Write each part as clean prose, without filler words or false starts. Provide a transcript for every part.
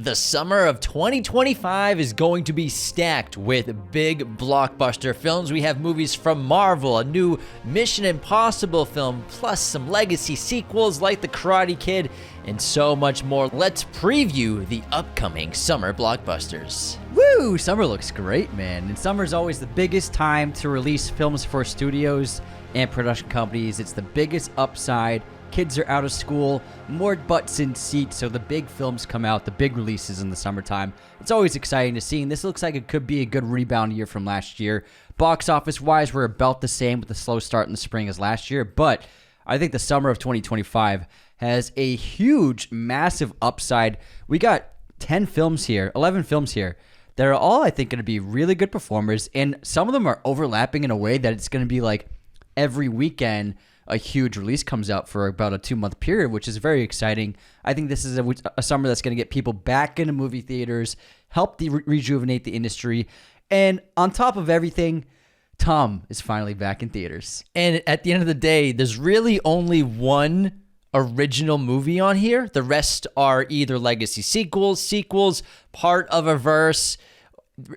The summer of 2025 is going to be stacked with big blockbuster films. We have movies from Marvel, a new Mission Impossible film, plus some legacy sequels like The Karate Kid, and so much more. Let's preview the upcoming summer blockbusters. Woo! Summer looks great, man. And summer is always the biggest time to release films for studios and production companies. It's the biggest upside. Kids are out of school, more butts in seats, so the big films come out, the big releases in the summertime. It's always exciting to see, and this looks like it could be a good rebound year from last year. Box office-wise, we're about the same with a slow start in the spring as last year, but I think the summer of 2025 has a huge, massive upside. We got 11 films here that are all, I think, going to be really good performers, and some of them are overlapping in a way that it's going to be like every weekend a huge release comes out for about a 2-month period, which is very exciting. I think this is a summer that's going to get people back into movie theaters, help rejuvenate the industry, and on top of everything, Tom is finally back in theaters. And at the end of the day, there's really only one original movie on here. The rest are either legacy sequels, part of a verse.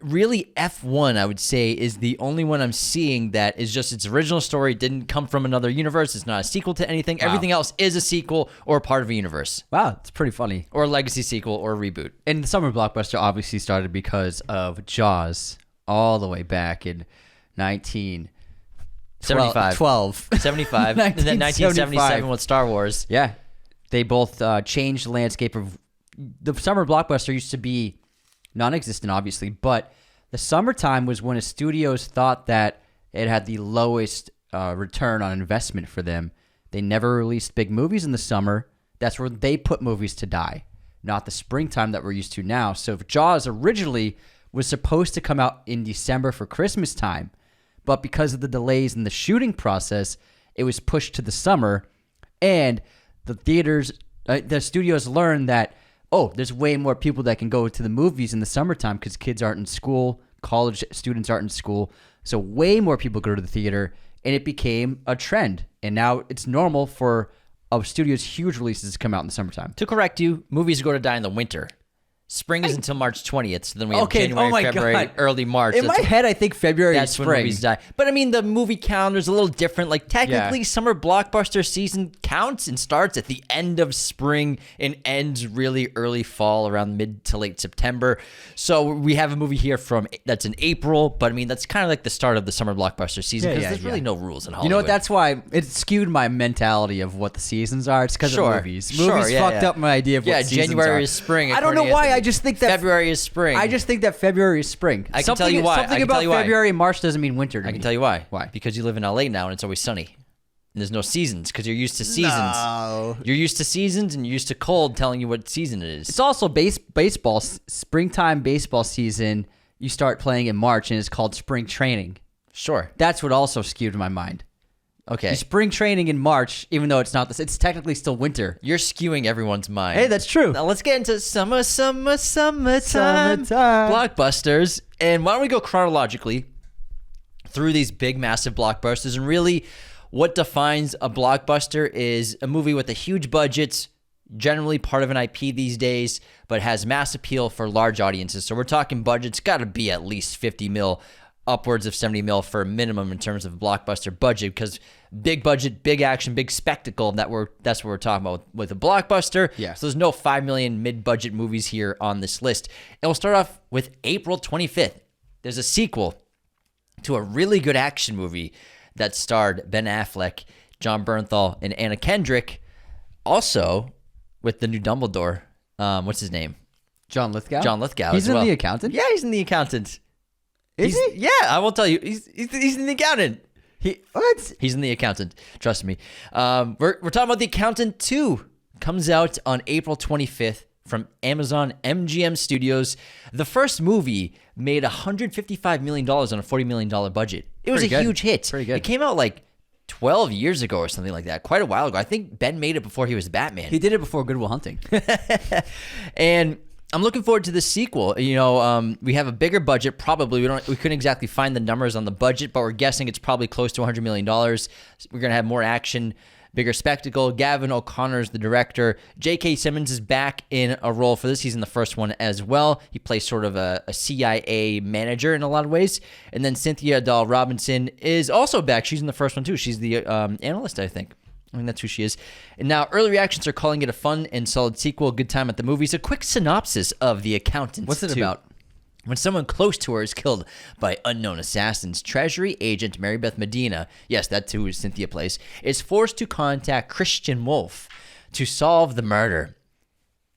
Really, F1, I would say, is the only one I'm seeing that is just its original story, didn't come from another universe. It's not a sequel to anything. Wow. Everything else is a sequel or part of a universe. Wow, it's pretty funny. Or a legacy sequel or a reboot. And the summer blockbuster obviously started because of Jaws all the way back in 1975. And then 1977 with Star Wars. Yeah. They both changed the landscape of... The summer blockbuster used to be non-existent, obviously, but the summertime was when studios thought that it had the lowest return on investment for them. They never released big movies in the summer. That's where they put movies to die, not the springtime that we're used to now. So if Jaws originally was supposed to come out in December for Christmas time, but because of the delays in the shooting process, it was pushed to the summer, and the theaters, the studios learned that, oh, there's way more people that can go to the movies in the summertime because kids aren't in school, college students aren't in school, so way more people go to the theater, and it became a trend. And now it's normal for a studio's huge releases to come out in the summertime. To correct you, movies go to die in the winter. Spring is until March 20th, so then we have January, February, early March. In my head, I think February is spring. When movies die. But I mean, the movie calendar's a little different. Like, technically, summer blockbuster season counts and starts at the end of spring and ends really early fall, around mid to late September. So we have a movie here that's in April, but I mean, that's kind of like the start of the summer blockbuster season because there's really no rules in Hollywood. You know what? That's why it skewed my mentality of what the seasons are. It's because of movies. Movies fucked up my idea of what seasons are. January is spring. I don't know why. I just think that February is spring. I just think that February is spring. I can tell you why. Something about February and March doesn't mean winter to me. I can tell you why. Why? Because you live in LA now and it's always sunny. And there's no seasons because you're used to seasons. No. You're used to seasons and you're used to cold telling you what season it is. It's also baseball. Springtime baseball season, you start playing in March and it's called spring training. Sure. That's what also skewed my mind. Okay. Spring training in March, even though it's not this, it's technically still winter. You're skewing everyone's mind. Hey, that's true. Now let's get into summertime blockbusters. And why don't we go chronologically through these big, massive blockbusters? And really, what defines a blockbuster is a movie with a huge budget, generally part of an IP these days, but has mass appeal for large audiences. So we're talking budgets, got to be at least 50 mil. Upwards of 70 mil for a minimum in terms of blockbuster budget, because big budget, big action, big spectacle, that's what we're talking about with a blockbuster. Yeah. So there's no 5 million mid-budget movies here on this list. And we'll start off with April 25th. There's a sequel to a really good action movie that starred Ben Affleck, John Bernthal, and Anna Kendrick. Also with the new Dumbledore. What's his name? John Lithgow? John Lithgow. He's in The Accountant? Yeah, he's in The Accountant. Is he? Yeah, I will tell you. He's in The Accountant. What? He's in The Accountant. Trust me. We're talking about The Accountant 2. Comes out on April 25th from Amazon MGM Studios. The first movie made $155 million on a $40 million budget. It was a huge hit. Pretty good. It came out like 12 years ago or something like that. Quite a while ago. I think Ben made it before he was Batman. He did it before Good Will Hunting. And I'm looking forward to the sequel. You know, we have a bigger budget. Probably we couldn't exactly find the numbers on the budget, but we're guessing it's probably close to $100 million. We're gonna have more action. bigger spectacle. Gavin O'Connor's the director. J.K. Simmons is back in a role for this. He's in the first one as well. He plays sort of a CIA manager in a lot of ways. And then Cynthia Dahl Robinson is also back. She's in the first one too. She's the analyst, I think. That's who she is. And now early reactions are calling it a fun and solid sequel. Good time at the movies. A quick synopsis of The Accountant. What's it about? When someone close to her is killed by unknown assassins, Treasury agent Mary Beth Medina, yes, that's who Cynthia plays, is forced to contact Christian Wolf to solve the murder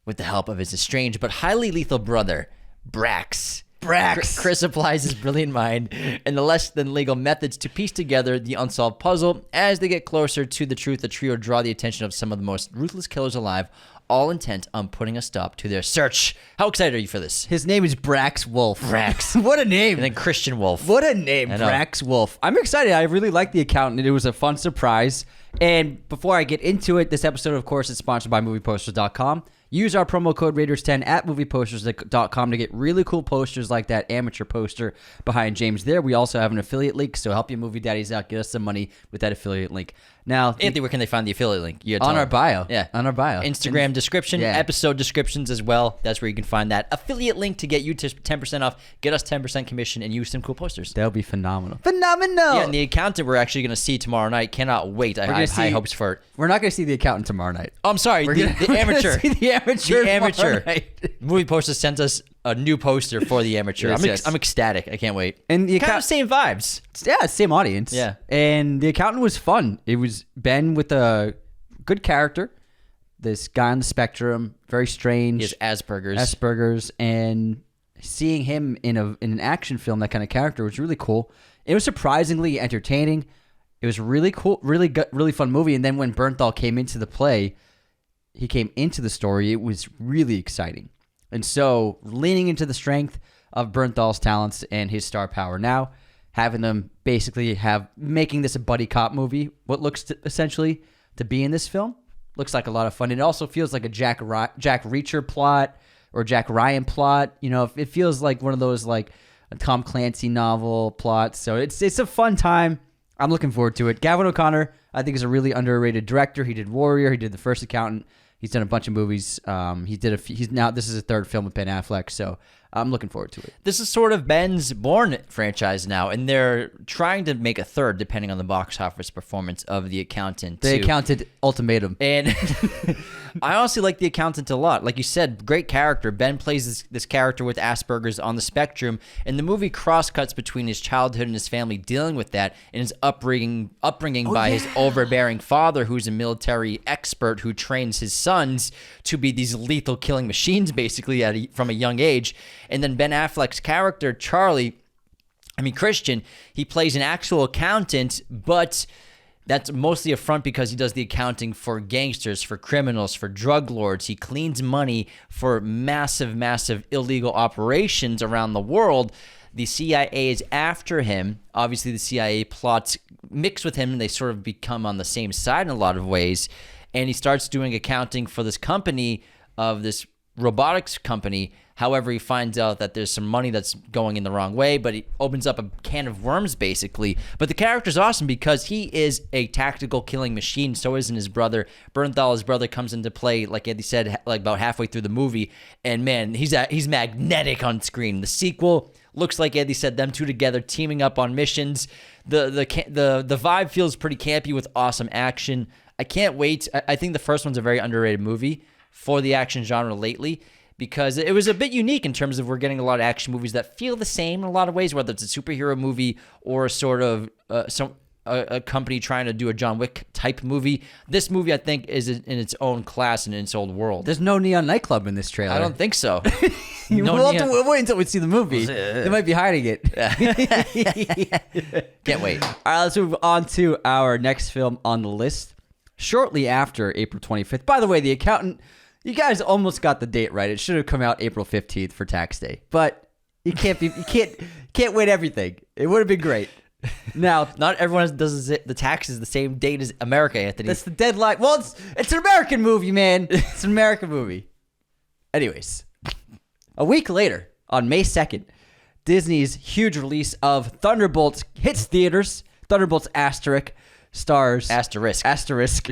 with the help of his estranged but highly lethal brother, Brax. Chris applies his brilliant mind and the less than legal methods to piece together the unsolved puzzle. As they get closer to the truth, the trio draw the attention of some of the most ruthless killers alive, all intent on putting a stop to their search. How excited are you for this? His name is Brax Wolf. Brax. What a name. And then Christian Wolf. What a name, Brax Wolf. I'm excited. I really like The Accountant. It was a fun surprise. And before I get into it, this episode, of course, is sponsored by MoviePosters.com. Use our promo code Raiders10 at MoviePosters.com to get really cool posters like that amateur poster behind James there. We also have an affiliate link, so help your movie daddies out. Get us some money with that affiliate link. Now, Anthony, where can they find the affiliate link? On our bio. Yeah. On our bio. Instagram description, episode descriptions as well. That's where you can find that affiliate link to get you to 10% off, get us 10% commission, and use some cool posters. That'll be phenomenal. Phenomenal! Yeah, and The Accountant we're actually going to see tomorrow night. Cannot wait. I have high hopes for it. We're not going to see The Accountant tomorrow night. Oh, I'm sorry. The amateur. The amateur. Movie Poster sent us a new poster for The Amateur. I'm ecstatic. I can't wait. And the kind of same vibes. Yeah, same audience. Yeah. And The Accountant was fun. It was Ben with a good character. This guy on the spectrum, very strange. He has Asperger's. And seeing him in an action film, that kind of character, was really cool. It was surprisingly entertaining. It was really cool, really good, really fun movie. And then when Bernthal came into the play, he came into the story, it was really exciting. And so, leaning into the strength of Bernthal's talents and his star power now, having them basically making this a buddy cop movie, what looks essentially to be in this film, looks like a lot of fun. It also feels like a Jack Reacher plot or Jack Ryan plot. You know, it feels like one of those like a Tom Clancy novel plots. So it's a fun time. I'm looking forward to it. Gavin O'Connor, I think, is a really underrated director. He did Warrior. He did The First Accountant. He's done a bunch of movies. This is his third film with Ben Affleck, so I'm looking forward to it. This is sort of Ben's Bourne franchise now, and they're trying to make a third depending on the box office performance of The Accountant. The Accountant Ultimatum. And I honestly like The Accountant a lot. Like you said, great character. Ben plays this character with Asperger's on the spectrum, and the movie cross-cuts between his childhood and his family dealing with that, and his upbringing by his overbearing father, who's a military expert who trains his sons to be these lethal killing machines, basically, from a young age. And then Ben Affleck's character, Christian, he plays an actual accountant, but that's mostly a front because he does the accounting for gangsters, for criminals, for drug lords. He cleans money for massive, massive illegal operations around the world. The CIA is after him. Obviously, the CIA plots mix with him, and they sort of become on the same side in a lot of ways. And he starts doing accounting for this company, of this robotics company. However, he finds out that there's some money that's going in the wrong way, but he opens up a can of worms, basically. But the character's awesome because he is a tactical killing machine. So isn't his brother. Bernthal, his brother, comes into play, like Eddie said, like about halfway through the movie. And man, he's magnetic on screen. The sequel looks like Eddie said, them two together teaming up on missions. The vibe feels pretty campy with awesome action. I can't wait. I think the first one's a very underrated movie for the action genre lately, because it was a bit unique in terms of we're getting a lot of action movies that feel the same in a lot of ways, whether it's a superhero movie or a sort of a company trying to do a John Wick type movie. This movie, I think, is in its own class and in its own world. There's no neon nightclub in this trailer. I don't think so. We'll have to wait until we see the movie. They might be hiding it. Can't wait. All right, let's move on to our next film on the list. Shortly after April 25th. By the way, The Accountant, you guys almost got the date right. It should have come out April 15th for tax day. But you can't win everything. It would have been great. Now, not everyone does the taxes the same date as America, Anthony. That's the deadline. Well, it's an American movie, man. It's an American movie. Anyways, a week later, on May 2nd, Disney's huge release of Thunderbolts hits theaters. Thunderbolts ***, stars Asterisk. asterisk.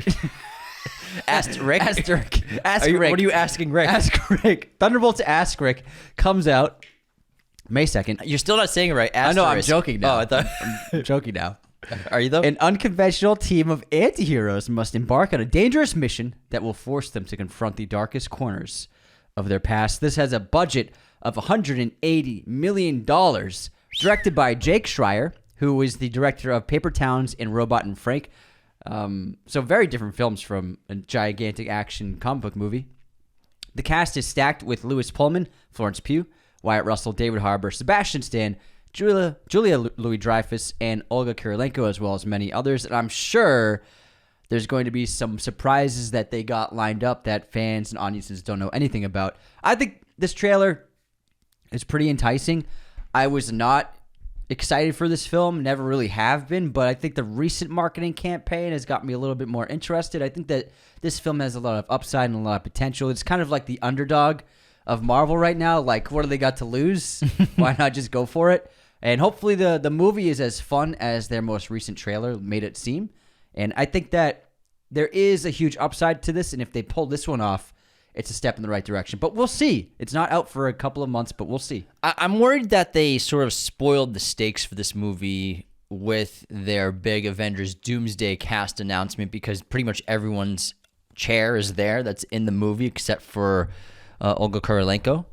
Asterisk. Ask Rick. What are you asking Rick? Ask Rick. Thunderbolts Ask Rick comes out May 2nd. You're still not saying it right. I Asterisk. know, I'm joking now. Oh, I thought. I'm joking now. Are you though? An unconventional team of antiheroes must embark on a dangerous mission that will force them to confront the darkest corners of their past. This has a budget of $180 million, directed by Jake Schreier, who is the director of Paper Towns and Robot and Frank. So very different films from a gigantic action comic book movie. The cast is stacked with Louis Pullman, Florence Pugh, Wyatt Russell, David Harbour, Sebastian Stan, Julia Louis-Dreyfus, and Olga Kurylenko, as well as many others. And I'm sure there's going to be some surprises that they got lined up that fans and audiences don't know anything about. I think this trailer is pretty enticing. I was not excited for this film, never really have been, but I think the recent marketing campaign has got me a little bit more interested. I think that this film has a lot of upside and a lot of potential. It's kind of like the underdog of Marvel right now. Like, what do they got to lose? Why not just go for it? And hopefully the movie is as fun as their most recent trailer made it seem. And I think that there is a huge upside to this, and if they pull this one off, it's a step in the right direction. But we'll see. It's not out for a couple of months, but we'll see. I'm worried that they sort of spoiled the stakes for this movie with their big Avengers Doomsday cast announcement, because pretty much everyone's chair is there that's in the movie except for Olga Kurylenko.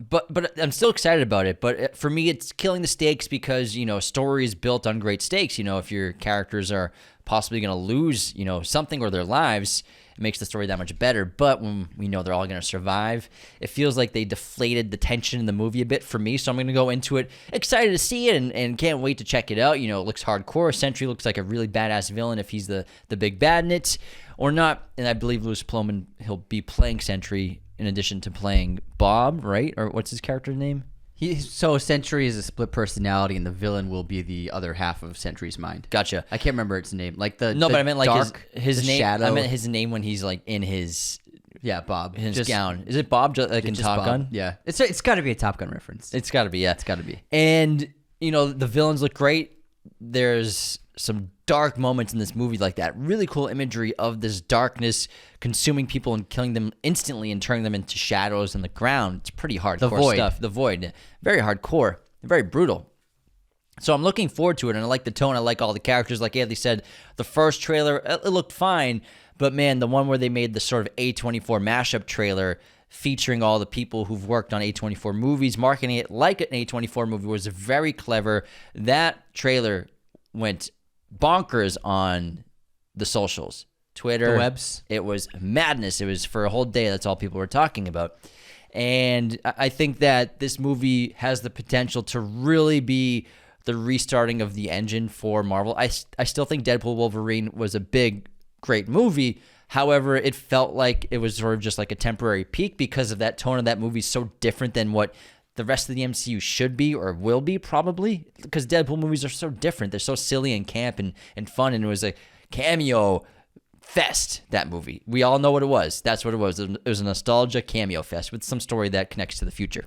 But I'm still excited about it. But for me, it's killing the stakes because, a story is built on great stakes. If your characters are possibly going to lose, something or their lives, it makes the story that much better. But when we know they're all going to survive, it feels like they deflated the tension in the movie a bit for me. So I'm going to go into it excited to see it and can't wait to check it out. It looks hardcore. Sentry looks like a really badass villain if he's the big bad in it or not. And I believe Louis Pullman, he'll be playing Sentry in addition to playing Bob, right? Or what's his character's name? So Sentry is a split personality, and the villain will be the other half of Sentry's mind. Gotcha. I can't remember its name. Like but I meant like dark, his name. shadow. I meant his name when he's like in his Bob. his gown. Is it Bob like in Top Bob. Gun? Yeah, it's got to be a Top Gun reference. It's got to be. Yeah, it's got to be. And the villains look great. There's some dark moments in this movie like that. Really cool imagery of this darkness consuming people and killing them instantly and turning them into shadows on the ground. It's pretty hardcore stuff. The Void. Very hardcore. Very brutal. So I'm looking forward to it, and I like the tone. I like all the characters. Like Anthony said, the first trailer, it looked fine, but man, the one where they made the sort of A24 mashup trailer featuring all the people who've worked on A24 movies, marketing it like an A24 movie was very clever. That trailer went bonkers on the socials, Twitter, the webs. It was madness. It was for a whole day. That's all people were talking about. And I think that this movie has the potential to really be the restarting of the engine for Marvel. I still think Deadpool Wolverine was a big, great movie. However, it felt like it was sort of just like a temporary peak because of that tone of that movie so different than what the rest of the MCU should be or will be, probably, because Deadpool movies are so different. They're so silly and camp and fun, and it was a cameo fest, that movie. We all know what it was. That's what it was. It was a nostalgia cameo fest with some story that connects to the future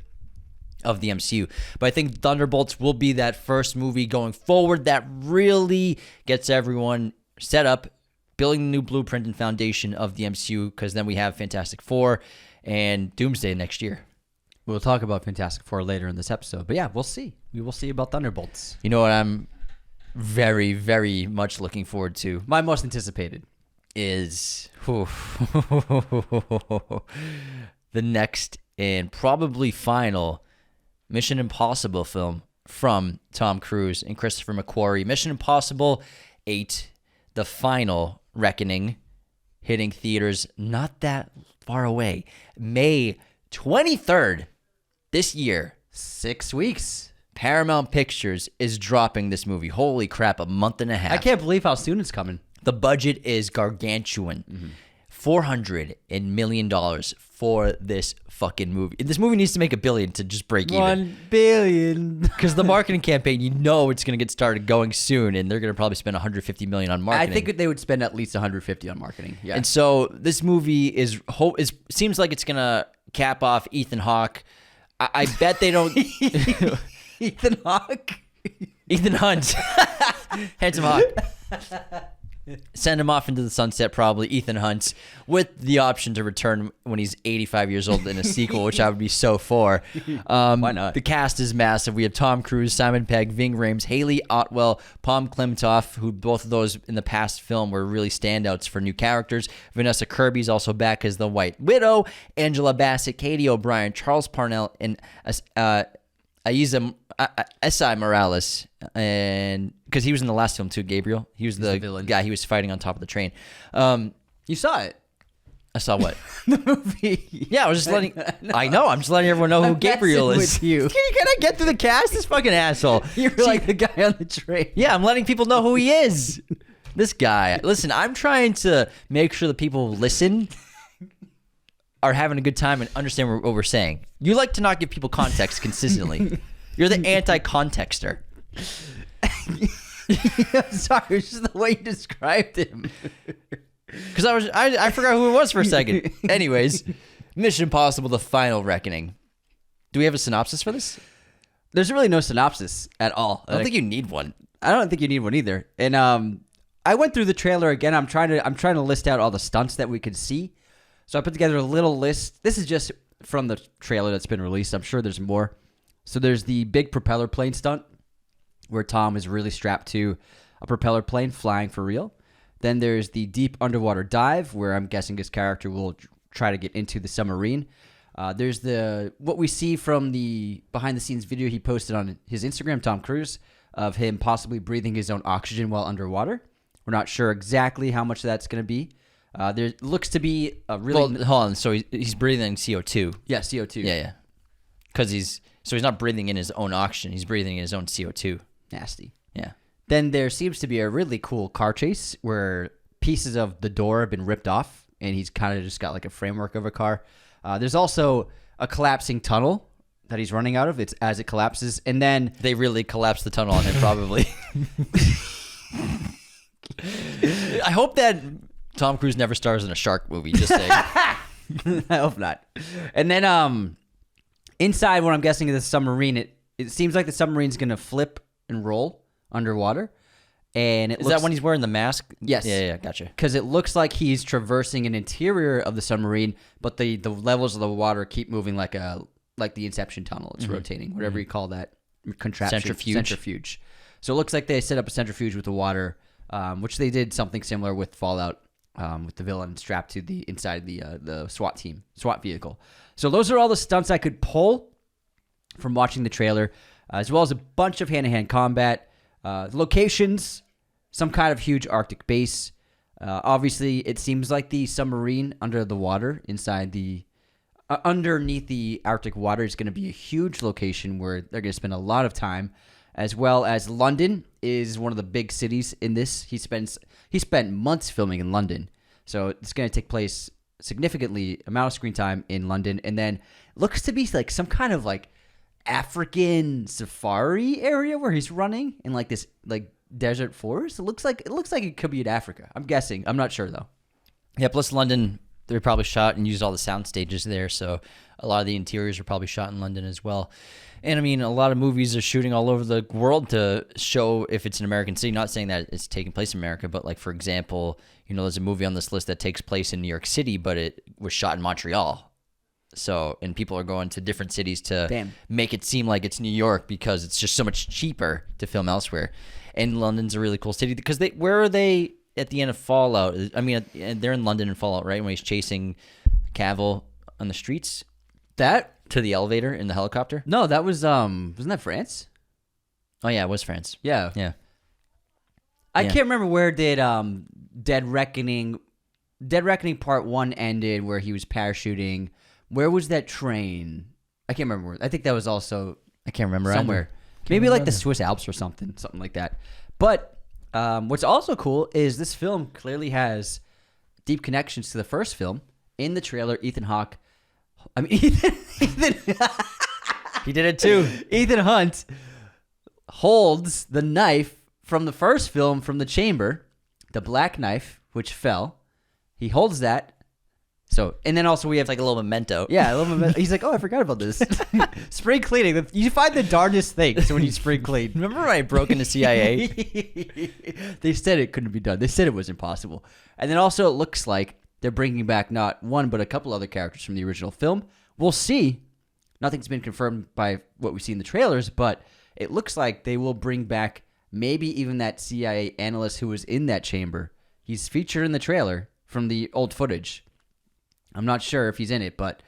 of the MCU. But I think Thunderbolts will be that first movie going forward that really gets everyone set up, building the new blueprint and foundation of the MCU, because then we have Fantastic Four and Doomsday next year. We'll talk about Fantastic Four later in this episode. But yeah, we'll see. We will see about Thunderbolts. You know what I'm very, very much looking forward to? My most anticipated is the next and probably final Mission Impossible film from Tom Cruise and Christopher McQuarrie. Mission Impossible 8, The Final Reckoning, hitting theaters not that far away. May 23rd this year. 6 weeks. Paramount Pictures is dropping this movie. Holy crap, a month and a half. I can't believe how soon it's coming. The budget is gargantuan. $400 million for this fucking movie. This movie needs to make $1 billion to just break even. $1 billion. Because the marketing campaign, it's going to get started going soon, and they're going to probably spend $150 million on marketing. I think they would spend at least $150 on marketing. Yeah. And so this movie seems like it's going to cap off Ethan Hawke. I bet they don't. Ethan Hawke? Ethan Hunt. Handsome Hawk. Send him off into the sunset, probably, Ethan Hunt, with the option to return when he's 85 years old in a sequel, which I would be so for. Why not? The cast is massive. We have Tom Cruise, Simon Pegg, Ving Rhames, Haley Otwell, Palm Klimtoff, who both of those in the past film were really standouts for new characters. Vanessa Kirby's also back as the White Widow. Angela Bassett, Katie O'Brien, Charles Parnell, and Esai Morales, and because he was in the last film too, Gabriel. He was the villain guy he was fighting on top of the train. You saw it. I saw what? The movie. Yeah, I was just letting. I know. I'm just letting everyone know who Gabriel is. With you. Can I get through the cast? This fucking asshole. You're like the guy on the train. Yeah, I'm letting people know who he is. This guy. Listen, I'm trying to make sure the people who listen are having a good time and understand what we're saying. You like to not give people context consistently. You're the anti-contexter. I'm sorry, it's just the way you described him. Because I forgot who it was for a second. Anyways, Mission Impossible: The Final Reckoning. Do we have a synopsis for this? There's really no synopsis at all. I don't think you need one. I don't think you need one either. And I went through the trailer again. I'm trying to list out all the stunts that we could see. So I put together a little list. This is just from the trailer that's been released. I'm sure there's more. So there's the big propeller plane stunt where Tom is really strapped to a propeller plane flying for real. Then there's the deep underwater dive where I'm guessing his character will try to get into the submarine. There's what we see from the behind the scenes video he posted on his Instagram, Tom Cruise, of him possibly breathing his own oxygen while underwater. We're not sure exactly how much that's going to be. There looks to be a really... Well, hold on. So he's breathing CO2. Yeah, CO2. Yeah. Because he's not breathing in his own oxygen. He's breathing in his own CO2. Nasty. Yeah. Then there seems to be a really cool car chase where pieces of the door have been ripped off, and he's kind of just got like a framework of a car. There's also a collapsing tunnel that he's running out of. It's as it collapses, and then... They really collapsed the tunnel on him, probably. I hope that Tom Cruise never stars in a shark movie, just saying. I hope not. And then inside what I'm guessing is the submarine, it seems like the submarine's going to flip and roll underwater. And Is that when he's wearing the mask? Yes. Yeah, gotcha. Because it looks like he's traversing an interior of the submarine, but the levels of the water keep moving like the Inception tunnel. It's rotating, whatever you call that contraption. Centrifuge. So it looks like they set up a centrifuge with the water, which they did something similar with Fallout, with the villain strapped to the inside the SWAT vehicle. So those are all the stunts I could pull from watching the trailer, as well as a bunch of hand-to-hand combat, locations, some kind of huge Arctic base. Obviously, it seems like the submarine under the water, underneath the Arctic water, is going to be a huge location where they're going to spend a lot of time, as well as London is one of the big cities in this. He spent months filming in London, so it's going to take place significantly amount of screen time in London, and then looks to be like some kind of like African safari area where he's running in like this like desert forest. It looks like it could be in Africa. I'm guessing. I'm not sure though. Yeah, plus London, they probably shot and used all the sound stages there, so a lot of the interiors were probably shot in London as well. And I mean, a lot of movies are shooting all over the world to show if it's an American city. Not saying that it's taking place in America, but like, for example, there's a movie on this list that takes place in New York City, but it was shot in Montreal. So, and people are going to different cities to make it seem like it's New York because it's just so much cheaper to film elsewhere. And London's a really cool city because where are they at the end of Fallout? I mean, they're in London in Fallout, right? When he's chasing Cavill on the streets. To the elevator in the helicopter? No, that was wasn't that France? Oh yeah, it was France. Yeah. I can't remember where did Dead Reckoning Part 1 ended, where he was parachuting. Where was that train? I can't remember where. I think that was also I can't remember somewhere. Maybe like the Swiss Alps or something like that. But what's also cool is this film clearly has deep connections to the first film. In the trailer, Ethan he did it too. Ethan Hunt holds the knife from the first film from the chamber, the black knife, which fell. He holds that So, and then also we have It's like a little memento. yeah, a little bit. He's like, oh, I forgot about this. Spring cleaning. You find the darndest things when you spring clean. Remember when I broke into CIA? They said it couldn't be done. They said it was impossible. And then also it looks like they're bringing back not one, but a couple other characters from the original film. We'll see. Nothing's been confirmed by what we see in the trailers, but it looks like they will bring back maybe even that CIA analyst who was in that chamber. He's featured in the trailer from the old footage. I'm not sure if he's in it, but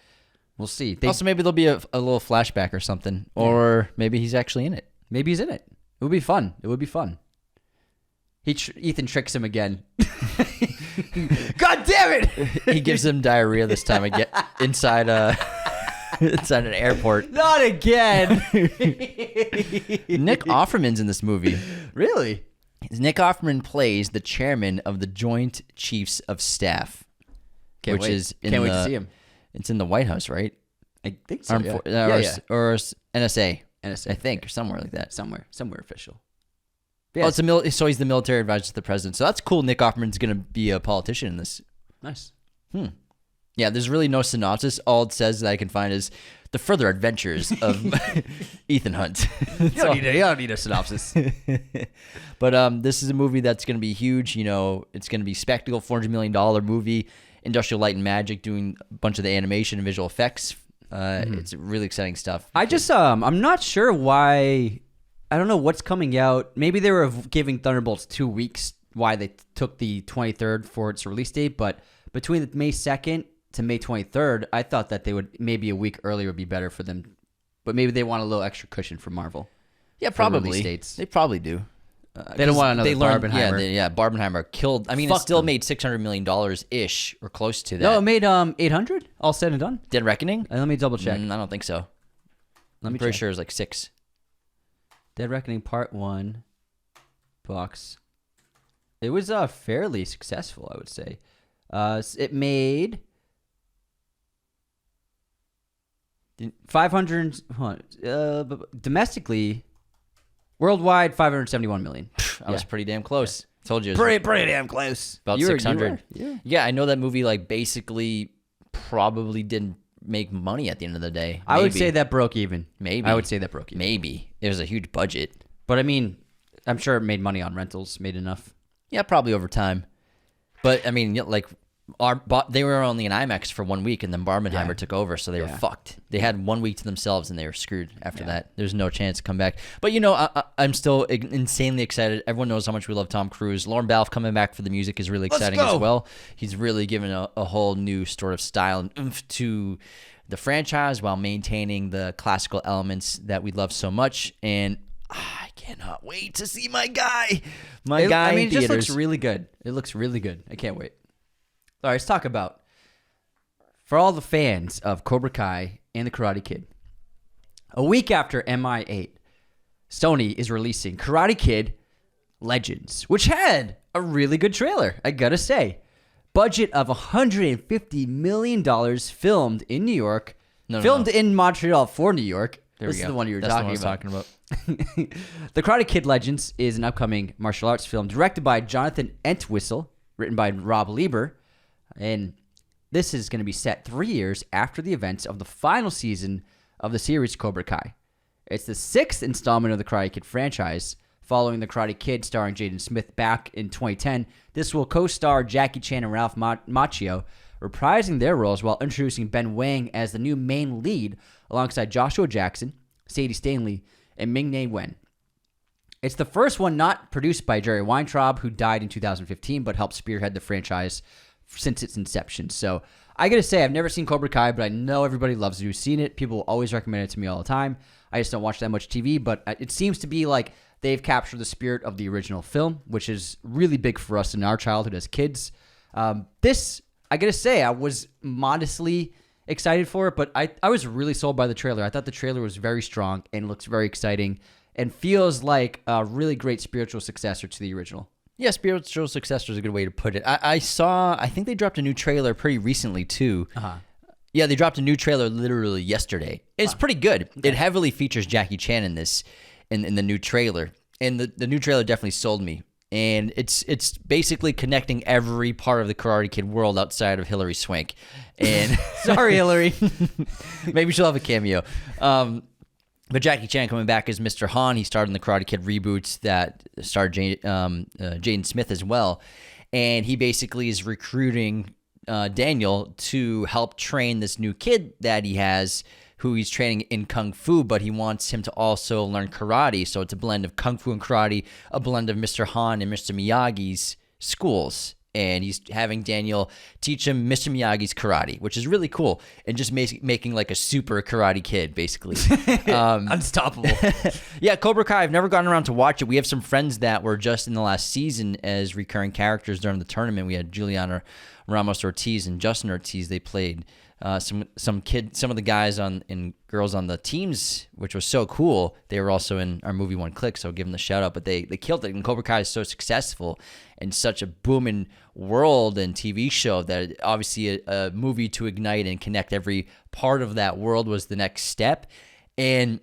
we'll see. Also, maybe there'll be a little flashback or something. Or maybe he's actually in it. Maybe he's in it. It would be fun. It would be fun. Ethan tricks him again. God damn it! He gives him diarrhea this time again inside inside an airport. Not again. Nick Offerman's in this movie. Really? Nick Offerman plays the chairman of the Joint Chiefs of Staff. Can't wait to see him. It's in the White House, right? I think so. Or NSA, I think, or somewhere like that. Somewhere official. Yeah. Oh, so he's the military advisor to the president. So that's cool. Nick Offerman's going to be a politician in this. Nice. Yeah, there's really no synopsis. All it says that I can find is the further adventures of Ethan Hunt. You don't need a synopsis. But this is a movie that's going to be huge. You know, it's going to be spectacle, $400 million movie. Industrial Light and Magic doing a bunch of the animation and visual effects. It's really exciting stuff. I just I'm not sure why. I don't know what's coming out. Maybe they were giving Thunderbolts 2 weeks. Why they took the 23rd for its release date, but between the May 2nd to May 23rd, I thought that they would maybe a week earlier would be better for them. But maybe they want a little extra cushion for Marvel. Yeah, probably. They probably do. They don't want another Barbenheimer. Yeah, Barbenheimer killed. I mean, it still made $600 million ish or close to that. No, it made 800 all said and done. Dead Reckoning? Let me double check. I don't think so. I'm pretty sure it was like 6. Dead Reckoning Part 1 box. It was fairly successful, I would say. It made 500 domestically, worldwide 571 million. I was pretty damn close. Told you. Pretty damn close. About 600. Yeah, I know that movie like basically probably didn't make money at the end of the day. I would say that broke even. Maybe. I would say that broke even. Maybe. It was a huge budget. But I mean, I'm sure it made money on rentals, made enough. Yeah, probably over time. But I mean, like they were only in IMAX for 1 week, and then Barbenheimer took over, so they were fucked. They had 1 week to themselves, and they were screwed after that. There's no chance to come back. But you know, I'm still insanely excited. Everyone knows how much we love Tom Cruise. Lauren Balfe coming back for the music is really exciting as well. He's really given a whole new sort of style and oomph to the franchise while maintaining the classical elements that we love so much. And I cannot wait to see my guy. I mean, it just looks really good. It looks really good. I can't wait. All right, let's talk about, for all the fans of Cobra Kai and The Karate Kid, a week after MI8, Sony is releasing Karate Kid Legends, which had a really good trailer, I gotta say. Budget of $150 million, filmed in New York, in Montreal for New York. This is the one you were talking about. The Karate Kid Legends is an upcoming martial arts film directed by Jonathan Entwistle, written by Rob Lieber. And this is going to be set 3 years after the events of the final season of the series Cobra Kai. It's the 6th installment of the Karate Kid franchise, following the Karate Kid starring Jaden Smith back in 2010. This will co-star Jackie Chan and Ralph Macchio, reprising their roles while introducing Ben Wang as the new main lead, alongside Joshua Jackson, Sadie Stanley, and Ming-Na Wen. It's the first one not produced by Jerry Weintraub, who died in 2015, but helped spearhead the franchise since its inception. So I gotta say, I've never seen Cobra Kai, but I know everybody loves it who's seen it. People always recommend it to me all the time. I just don't watch that much TV, but it seems to be like they've captured the spirit of the original film, which is really big for us in our childhood as kids. This, I gotta say, I was modestly excited for it, but I was really sold by the trailer. I thought the trailer was very strong and looks very exciting and feels like a really great spiritual successor to the original. Yeah, spiritual successor is a good way to put it. I think they dropped a new trailer pretty recently too. Yeah, they dropped a new trailer literally yesterday. It's pretty good. Okay. It heavily features Jackie Chan in this, in the new trailer. And the new trailer definitely sold me. and it's basically connecting every part of the Karate Kid world outside of Hilary Swank. And Sorry, Hillary. maybe she'll have a cameo. But Jackie Chan coming back as Mr. Han. He starred in the Karate Kid reboots that starred Jaden Smith as well. And he basically is recruiting Daniel to help train this new kid that he has, who he's training in Kung Fu, but he wants him to also learn karate. So it's a blend of Kung Fu and karate, a blend of Mr. Han and Mr. Miyagi's schools. And he's having Daniel teach him Mr. Miyagi's karate, which is really cool. And just making like a super karate kid, basically. Unstoppable. Yeah, Cobra Kai, I've never gotten around to watch it. We have some friends that were just in the last season as recurring characters during the tournament. We had Juliana Ramos Ortiz and Justin Ortiz. They played some of the guys and girls on the teams, which was so cool. They were also in our movie One Click, so give them the shout out. But they killed it, and Cobra Kai is so successful and such a booming world and TV show that obviously a movie to ignite and connect every part of that world was the next step. And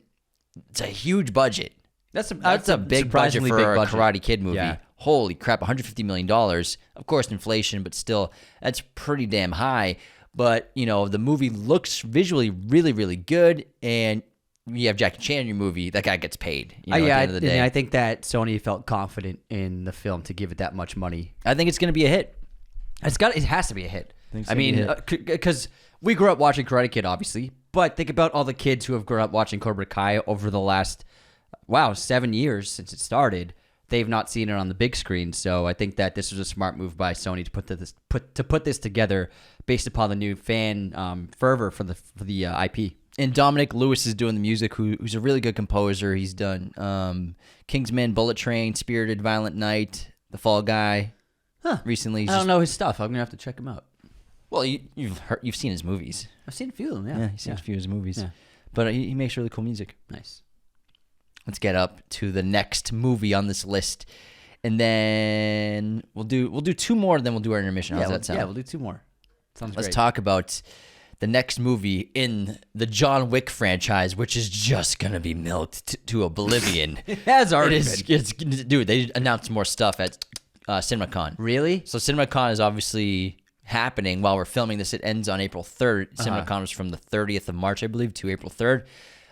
it's a huge budget. That's a big budget for a Karate Kid movie. Yeah. Holy crap, $150 million. Of course, inflation, but still, that's pretty damn high. But, you know, the movie looks visually really, really good, and you have Jackie Chan in your movie, that guy gets paid, at the end of the day. I think that Sony felt confident in the film to give it that much money. I think it's going to be a hit. It has to be a hit. I mean, because we grew up watching Karate Kid, obviously, but think about all the kids who have grown up watching Cobra Kai over the last, 7 years since it started. They've not seen it on the big screen, so I think that this was a smart move by Sony to put this together based upon the new fan fervor for the IP. And Dominic Lewis is doing the music, who's a really good composer. He's done Kingsman, Bullet Train, Spirited, Violent Night, The Fall Guy. Recently, I don't know his stuff. I'm gonna have to check him out. Well, you've seen his movies. I've seen a few of them. Yeah, you've seen a few of his movies. Yeah. But he makes really cool music. Nice. Let's get up to the next movie on this list, and then we'll do two more. Then we'll do our intermission. How's that sound? Yeah, we'll do two more. Sounds great. Let's talk about the next movie in the John Wick franchise, which is just gonna be milked to oblivion. It has already been. Dude, they announced more stuff at CinemaCon. Really? So CinemaCon is obviously happening while we're filming this. It ends on April 3rd. CinemaCon was from the 30th of March, I believe, to April 3rd.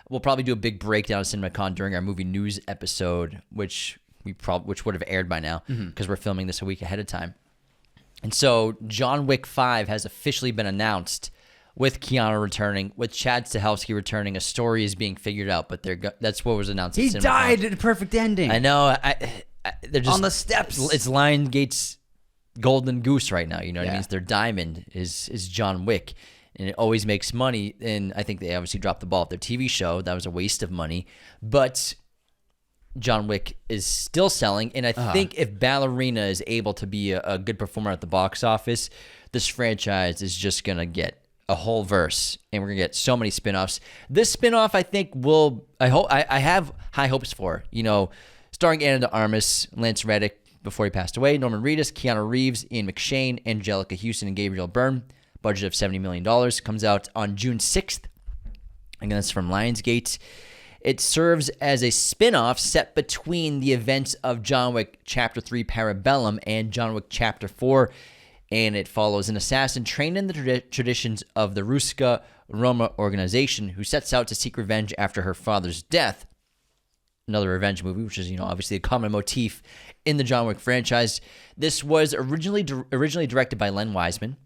We'll probably do a big breakdown of CinemaCon during our movie news episode, which would have aired by now because we're filming this a week ahead of time. And so John Wick 5 has officially been announced, with Keanu returning, with Chad Stahelski returning. A story is being figured out, but that's what was announced. He died at a perfect ending. I know. They're just on the steps. It's Lionsgate's golden goose right now. You know what I mean? It's their diamond is John Wick. And it always makes money, and I think they obviously dropped the ball with their TV show. That was a waste of money. But John Wick is still selling, and I think if Ballerina is able to be a good performer at the box office, this franchise is just going to get a whole verse, and we're going to get so many spinoffs. This spinoff, I think, I have high hopes for. You know, starring Ana de Armas, Lance Reddick before he passed away, Norman Reedus, Keanu Reeves, Ian McShane, Angelica Houston, and Gabriel Byrne. Budget of $70 million. Comes out on June 6th. Again, that's from Lionsgate. It serves as a spin-off set between the events of John Wick Chapter 3 Parabellum and John Wick Chapter 4. And it follows an assassin trained in the traditions of the Ruska Roma organization who sets out to seek revenge after her father's death. Another revenge movie, which is, obviously a common motif in the John Wick franchise. This was originally directed by Len Wiseman.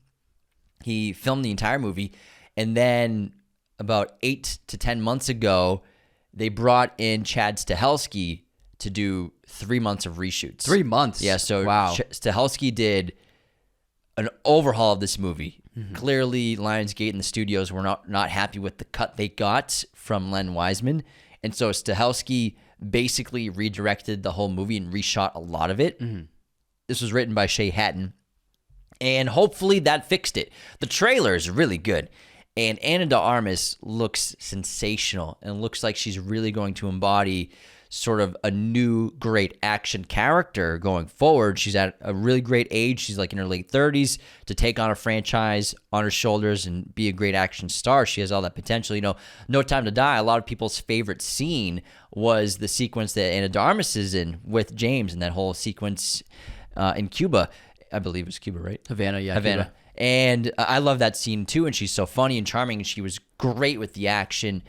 He filmed the entire movie, and then about 8 to 10 months ago, they brought in Chad Stahelski to do 3 months of reshoots. 3 months? Yeah, so wow. Stahelski did an overhaul of this movie. Mm-hmm. Clearly, Lionsgate and the studios were not happy with the cut they got from Len Wiseman, and so Stahelski basically redirected the whole movie and reshot a lot of it. Mm-hmm. This was written by Shay Hatton. And hopefully that fixed it. The trailer is really good. And Ana de Armas looks sensational and looks like she's really going to embody sort of a new great action character going forward. She's at a really great age. She's like in her late 30s to take on a franchise on her shoulders and be a great action star. She has all that potential. You know, No Time to Die, a lot of people's favorite scene was the sequence that Ana de Armas is in with James, and that whole sequence in Cuba. I believe it was Cuba, right? Havana, yeah. Havana. Cuba. And I love that scene too, and she's so funny and charming, and she was great with the action.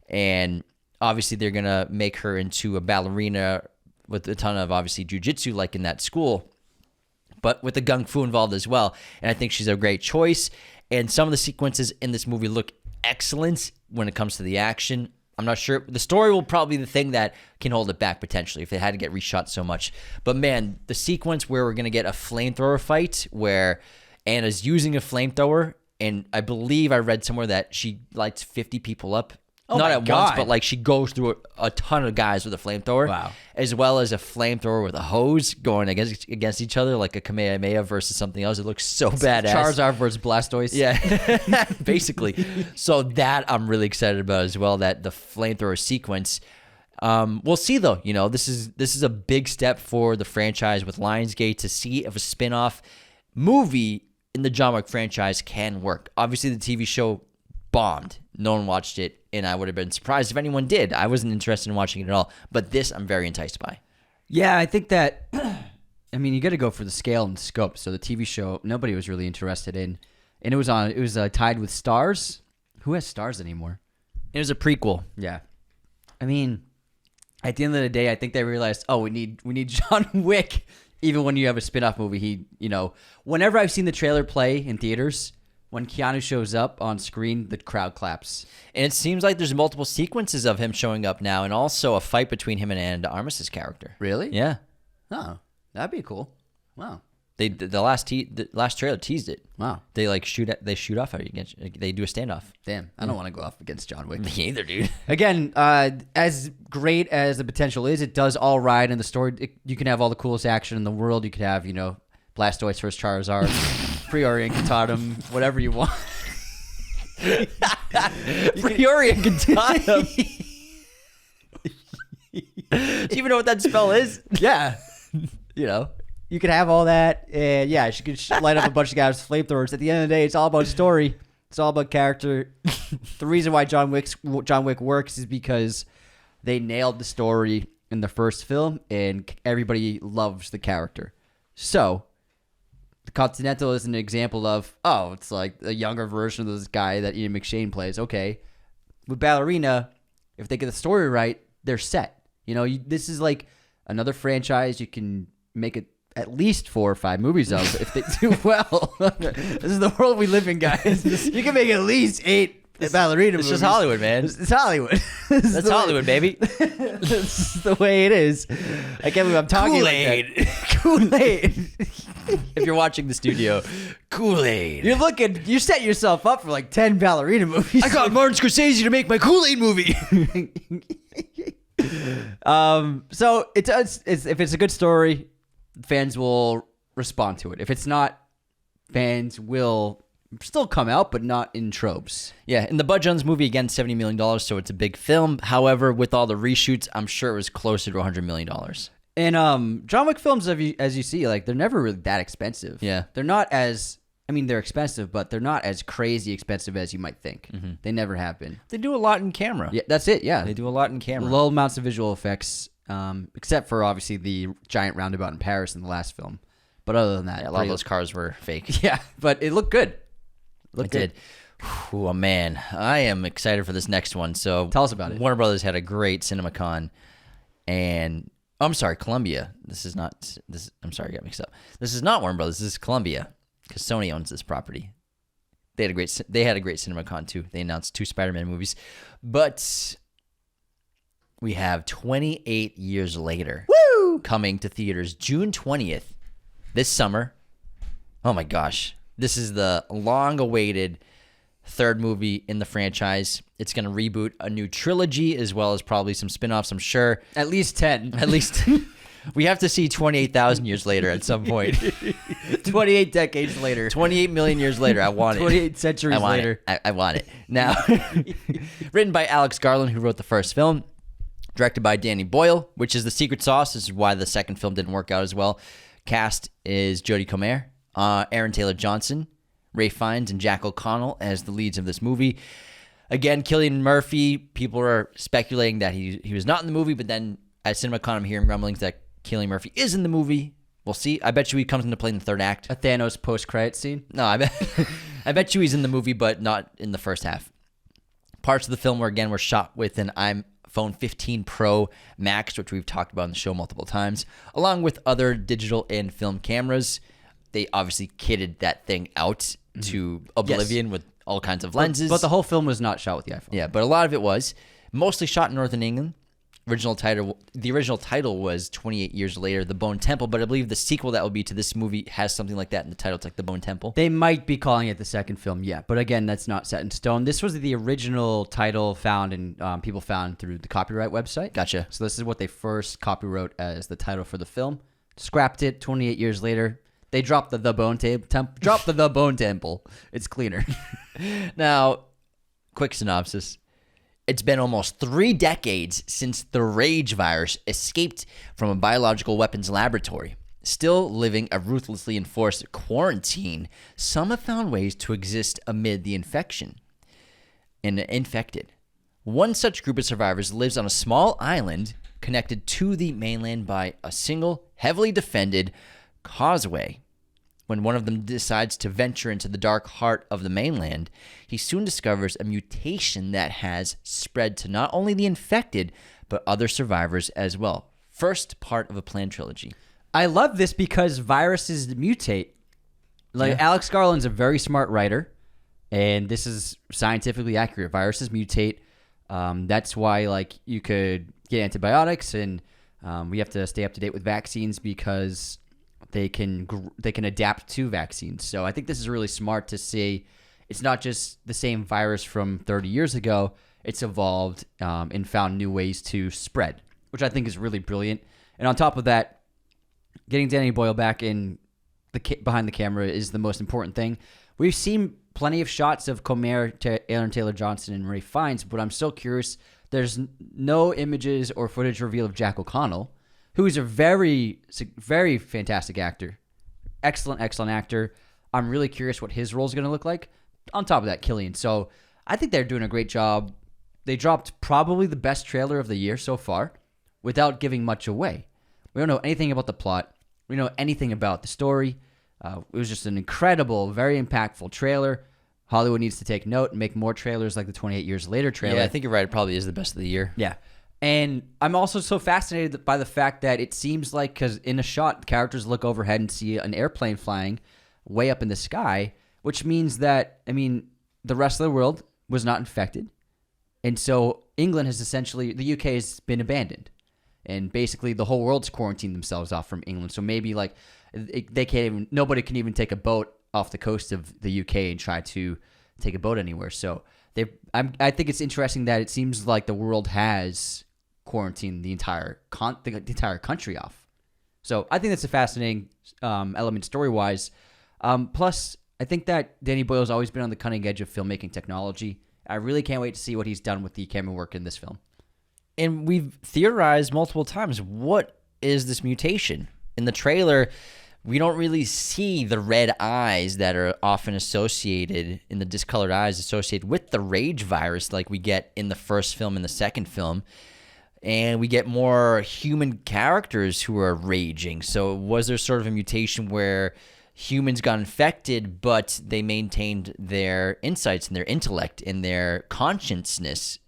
And obviously they're going to make her into a ballerina with a ton of, obviously, jiu-jitsu like in that school, but with the gung fu involved as well. And I think she's a great choice. And some of the sequences in this movie look excellent when it comes to the action. I'm not sure. The story will probably be the thing that can hold it back potentially if it had to get reshot so much. But man, the sequence where we're going to get a flamethrower fight where Anna's using a flamethrower, and I believe I read somewhere that she lights 50 people up. Oh, not my at God. once, but like she goes through a ton of guys with a flamethrower. Wow. As well as a flamethrower with a hose going against each other, like a Kamehameha versus something else. It looks so badass. Charizard versus Blastoise. Yeah, basically. So that I'm really excited about as well, that the flamethrower sequence. We'll see though. You know, this is a big step for the franchise with Lionsgate to see if a spin-off movie in the John Wick franchise can work. Obviously, the TV show bombed. No one watched it, and I would have been surprised if anyone did. I wasn't interested in watching it at all, but this I'm very enticed by. Yeah, I think that, I mean, you got to go for the scale and scope. So the TV show, nobody was really interested in, and it was tied with Stars. Who has Stars anymore? It was a prequel. Yeah, I mean, at the end of the day, I think they realized, oh, we need John Wick. Even when you have a spin-off movie, whenever I've seen the trailer play in theaters, when Keanu shows up on screen, the crowd claps. And it seems like there's multiple sequences of him showing up now, and also a fight between him and Ana de Armas' character. Really? Yeah. Oh, that'd be cool. Wow. The last trailer teased it. Wow. They shoot off at you. They do a standoff. Damn, I don't want to go off against John Wick. Me either, dude. Again, as great as the potential is, it does all right in the story. You can have all the coolest action in the world. You could have, Blastoise versus Charizard, Priori and Katatum, whatever you want. Priori and Katatum. Do you even know what that spell is? Yeah. You could have all that, and yeah, she could light up a bunch of guys with flamethrowers. At the end of the day, it's all about story. It's all about character. The reason why John Wick works is because they nailed the story in the first film, and everybody loves the character. So, the Continental is an example of, it's like a younger version of this guy that Ian McShane plays. Okay, with Ballerina, if they get the story right, they're set. This is like another franchise you can make it at least 4 or 5 movies of if they do well. This is the world we live in, guys. You can make at least 8 Ballerina movies. It's just Hollywood, man. It's Hollywood. That's Hollywood, baby. This is the way it is. I can't believe I'm talking Kool-Aid. like that. Kool-Aid. If you're watching the studio, Kool-Aid. You set yourself up for like 10 Ballerina movies. I got Martin Scorsese to make my Kool-Aid movie. So if it's a good story, fans will respond to it. If it's not, fans will still come out, but not in tropes. Yeah, and the budget on this movie, again, $70 million, so it's a big film. However, with all the reshoots, I'm sure it was closer to $100 million. And John Wick films, as you see, like, they're never really that expensive. Yeah. They're not they're expensive, but they're not as crazy expensive as you might think. Mm-hmm. They never have been. They do a lot in camera. Yeah, that's it, yeah. They do a lot in camera. Low amounts of visual effects, except for, obviously, the giant roundabout in Paris in the last film. But other than that... Yeah, a lot of those cars were fake. Yeah, but it looked good. It did. Oh, man. I am excited for this next one. So tell us about it. Warner Brothers had a great CinemaCon, and... I'm sorry, Columbia. I'm sorry, I got mixed up. This is not Warner Brothers. This is Columbia, because Sony owns this property. They had a great CinemaCon too. They announced 2 Spider-Man movies, but we have 28 years later, coming to theaters June 20th this summer. Oh my gosh, this is the long-awaited 3rd movie in the franchise. It's going to reboot a new trilogy as well as probably some spin-offs, I'm sure. At least 10. At least We have to see 28,000 years later at some point. 28 decades later. 28 million years later. I want it. 28 centuries later. I want it. Now, written by Alex Garland, who wrote the first film. Directed by Danny Boyle, which is the secret sauce. This is why the second film didn't work out as well. Cast is Jodie Comer, Aaron Taylor-Johnson, Ray Fiennes, and Jack O'Connell as the leads of this movie. Again, Cillian Murphy, people are speculating that he was not in the movie, but then at CinemaCon I'm hearing rumblings that Cillian Murphy is in the movie. We'll see. I bet you he comes into play in the third act. A Thanos post-credit scene? No, I bet you he's in the movie, but not in the first half. Parts of the film were shot with an iPhone 15 Pro Max, which we've talked about on the show multiple times, along with other digital and film cameras. They obviously kitted that thing out to oblivion with all kinds of lenses. But the whole film was not shot with the iPhone. Yeah, but a lot of it was mostly shot in Northern England. The original title was 28 Years Later, The Bone Temple, but I believe the sequel that will be to this movie has something like that in the title. It's like The Bone Temple. They might be calling it the second film, yeah. But again, that's not set in stone. This was the original title found and people found through the copyright website. Gotcha. So this is what they first copywrote as the title for the film. Scrapped it 28 years later. They dropped the Bone Temple. It's cleaner. Now, quick synopsis. It's been almost 3 decades since the Rage virus escaped from a biological weapons laboratory. Still living a ruthlessly enforced quarantine, some have found ways to exist amid the infection. And infected. One such group of survivors lives on a small island connected to the mainland by a single, heavily defended causeway. When one of them decides to venture into the dark heart of the mainland, he soon discovers a mutation that has spread to not only the infected, but other survivors as well. First part of a planned trilogy. I love this because viruses mutate. Alex Garland's a very smart writer, and this is scientifically accurate. Viruses mutate. That's why you could get antibiotics, and we have to stay up to date with vaccines because they can adapt to vaccines. So I think this is really smart to see. It's not just the same virus from 30 years ago. It's evolved and found new ways to spread, which I think is really brilliant. And on top of that, getting Danny Boyle back in behind the camera is the most important thing. We've seen plenty of shots of Comer, Aaron Taylor-Johnson, and Ray Fiennes, but I'm still curious. There's no images or footage reveal of Jack O'Connell, who is a very, very fantastic actor. Excellent actor. I'm really curious what his role is going to look like. On top of that, Cillian. So I think they're doing a great job. They dropped probably the best trailer of the year so far without giving much away. We don't know anything about the plot. We don't know anything about the story. It was just an incredible, very impactful trailer. Hollywood needs to take note and make more trailers like the 28 Years Later trailer. Yeah, I think you're right. It probably is the best of the year. Yeah. And I'm also so fascinated by the fact that it seems like, because in a shot, characters look overhead and see an airplane flying way up in the sky, which means that, the rest of the world was not infected. And so England has essentially, the UK has been abandoned. And basically the whole world's quarantined themselves off from England. So maybe nobody can even take a boat off the coast of the UK and try to take a boat anywhere. So I think it's interesting that it seems like the world has quarantined the entire country off. So I think that's a fascinating element story-wise. Plus, I think that Danny Boyle's always been on the cutting edge of filmmaking technology. I really can't wait to see what he's done with the camera work in this film. And we've theorized multiple times, what is this mutation? In the trailer, we don't really see the red eyes that are often associated, in the discolored eyes associated with the Rage virus like we get in the first film and the second film. And we get more human characters who are raging. So was there sort of a mutation where humans got infected, but they maintained their insights and their intellect and their consciousness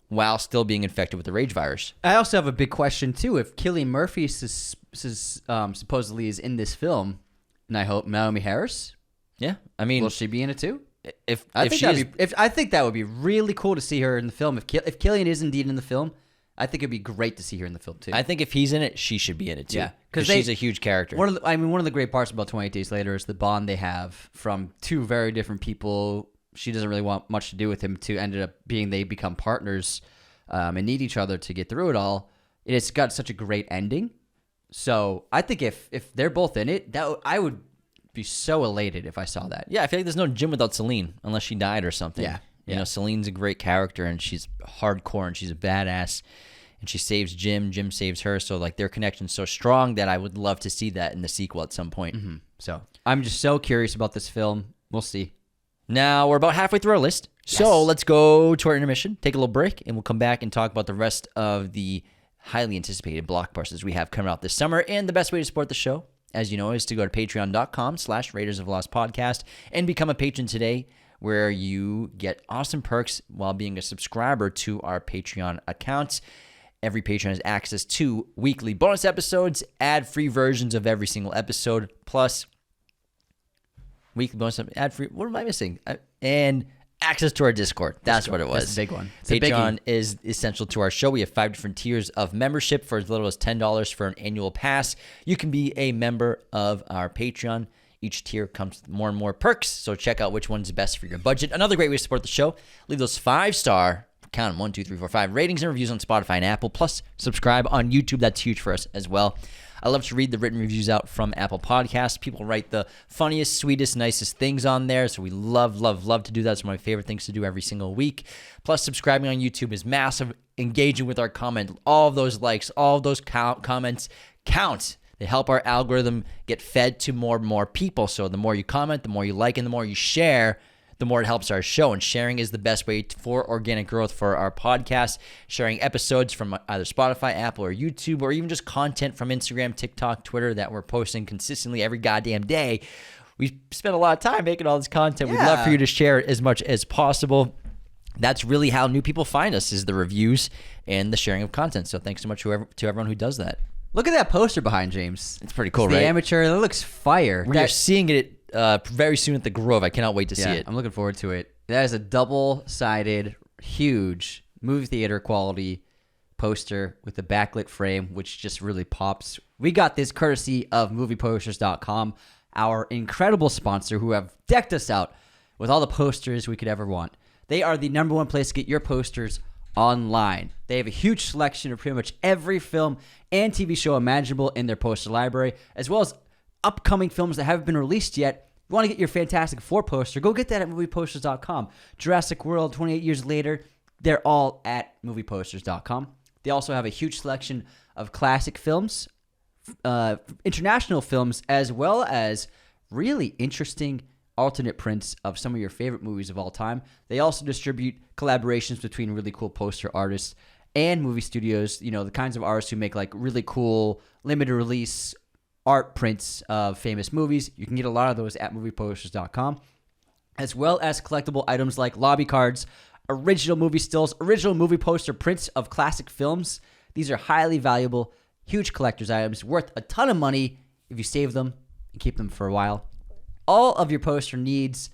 while still being infected with the Rage virus? I also have a big question, too. If Cillian Murphy supposedly is in this film, and I hope Naomi Harris, yeah, will she be in it, too? I think that would be really cool to see her in the film. If Cillian is indeed in the film, I think it'd be great to see her in the film, too. I think if he's in it, she should be in it, too. Yeah. Because she's a huge character. One of the great parts about 28 Days Later is the bond they have from two very different people. She doesn't really want much to do with him, to ended up being they become partners and need each other to get through it all. It's got such a great ending. So I think if they're both in it, I would be so elated if I saw that. Yeah, I feel like there's no Jim without Celine unless she died or something. Yeah. You know, Celine's a great character and she's hardcore and she's a badass and she saves Jim. Jim saves her. So like their connection's so strong that I would love to see that in the sequel at some point. Mm-hmm. So I'm just so curious about this film. We'll see. Now we're about halfway through our list. Yes. So let's go to our intermission, take a little break, and we'll come back and talk about the rest of the highly anticipated blockbusters we have coming out this summer. And the best way to support the show, as you know, is to go to patreon.com/Raiders of the Lost Podcast and become a patron today, where you get awesome perks while being a subscriber to our Patreon account. Every patron has access to weekly bonus episodes, ad-free versions of every single episode, plus weekly bonus, ad-free. What am I missing? And access to our Discord. That's what it was. That's a big one. It's Patreon is essential to our show. We have 5 different tiers of membership for as little as $10 for an annual pass. You can be a member of our Patreon. Each tier comes with more and more perks, so check out which one's best for your budget. Another great way to support the show, leave those 5-star, count them, 1, 2, 3, 4, 5 ratings and reviews on Spotify and Apple, plus subscribe on YouTube. That's huge for us as well. I love to read the written reviews out from Apple Podcasts. People write the funniest, sweetest, nicest things on there, so we love to do that. It's one of my favorite things to do every single week. Plus, subscribing on YouTube is massive. Engaging with our comment, all of those likes, all of those comments count. They help our algorithm get fed to more and more people. So the more you comment, the more you like, and the more you share, the more it helps our show. And sharing is the best way for organic growth for our podcast. Sharing episodes from either Spotify, Apple, or YouTube, or even just content from Instagram, TikTok, Twitter that we're posting consistently every goddamn day. We spend a lot of time making all this content. We'd love for you to share it as much as possible. That's really how new people find us, is the reviews and the sharing of content. So thanks so much to everyone who does that. Look at that poster behind James. It's pretty cool, It's right? The amateur. That looks fire. We are seeing it very soon at the Grove. I cannot wait to see it. I'm looking forward to it. That is a double-sided, huge movie theater quality poster with a backlit frame, which just really pops. We got this courtesy of movieposters.com, our incredible sponsor who have decked us out with all the posters we could ever want. They are the #1 place to get your posters online. They have a huge selection of pretty much every film and TV show imaginable in their poster library, as well as upcoming films that haven't been released yet. If you want to get your Fantastic Four poster, go get that at movieposters.com. Jurassic World, 28 years later, they're all at movieposters.com. They also have a huge selection of classic films, international films, as well as really interesting alternate prints of some of your favorite movies of all time. They also distribute collaborations between really cool poster artists and movie studios, you know, the kinds of artists who make like really cool limited release art prints of famous movies. You can get a lot of those at movieposters.com, as well as collectible items like lobby cards, original movie stills, original movie poster prints of classic films. These are highly valuable, huge collector's items worth a ton of money if you save them and keep them for a while. All of your poster needs,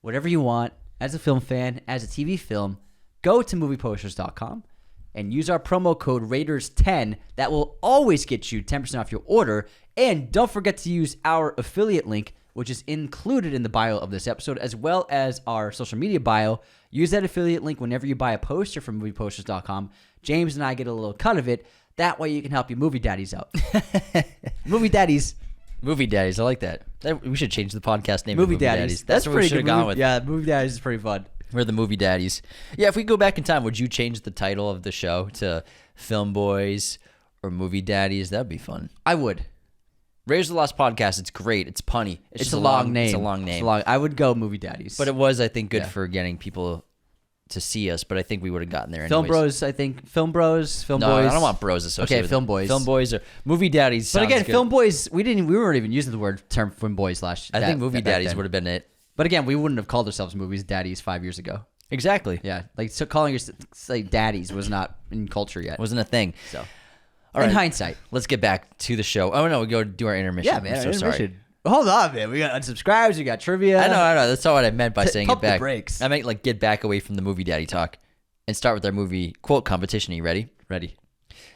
whatever you want, as a film fan, as a TV film, go to movieposters.com and use our promo code Raiders10. That will always get you 10% off your order. And don't forget to use our affiliate link, which is included in the bio of this episode, as well as our social media bio. Use that affiliate link whenever you buy a poster from movieposters.com. James and I get a little cut of it. That way you can help your movie daddies out. Movie daddies. Movie Daddies, I like that. We should change the podcast name. Movie to Daddies. That's what we should have gone with. Yeah, Movie Daddies is pretty fun. We're the Movie Daddies. Yeah, if we go back in time, would you change the title of the show to Film Boys or Movie Daddies? That'd be fun. I would. Raiders of the Lost Podcast, it's great. It's punny. It's a long name. It's a long name. I would go Movie Daddies. But it was, I think, good for getting people to see us, but I think we would have gotten there anyways. Film Bros, I think. Film Bros, Film No, Boys. I don't want bros associated with Film it. Boys. Film Boys or Movie Daddies But sounds again, good. Film Boys, we weren't even using the term Film Boys I think Movie back Daddies then. would have been it. But again, we wouldn't have called ourselves Movies Daddies 5 years ago. Exactly. Yeah, like so calling yourself like daddies was not in culture yet. Wasn't a thing. So, All right. in hindsight, Let's get back to the show. Oh, no, we go do our intermission. yeah, man. I'm so sorry. Hold on, man. We got unsubscribes. We got trivia. I know. That's not what I meant by saying pump get back. the brakes. I meant like get back away from the movie daddy talk and start with our movie quote competition. Are you ready? Ready.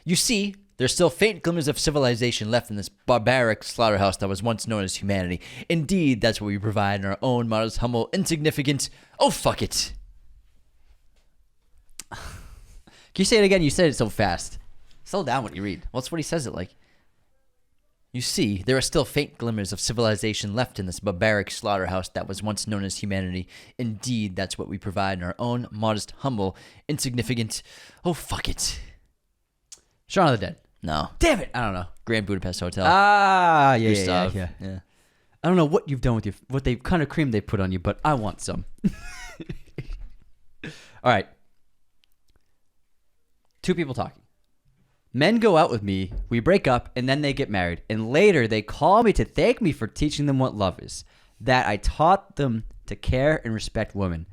You see, there's still faint glimmers of civilization left in this barbaric slaughterhouse that was once known as humanity. Indeed, that's what we provide in our own modest, humble, insignificant. Oh, fuck it. Can you say it again? You said it so fast. Slow down when you read. Well, that's what he says it like. You see, there are still faint glimmers of civilization left in this barbaric slaughterhouse that was once known as humanity. Indeed, that's what we provide in our own modest, humble, insignificant... Oh, fuck it. Shaun of the Dead. No. Damn it. I don't know. Grand Budapest Hotel. Ah, yeah. Yeah. I don't know what you've done with what they kind of cream they put on you, but I want some. All right. Two people talking. Men go out with me, we break up, and then they get married. And later they call me to thank me for teaching them what love is. That I taught them to care and respect women.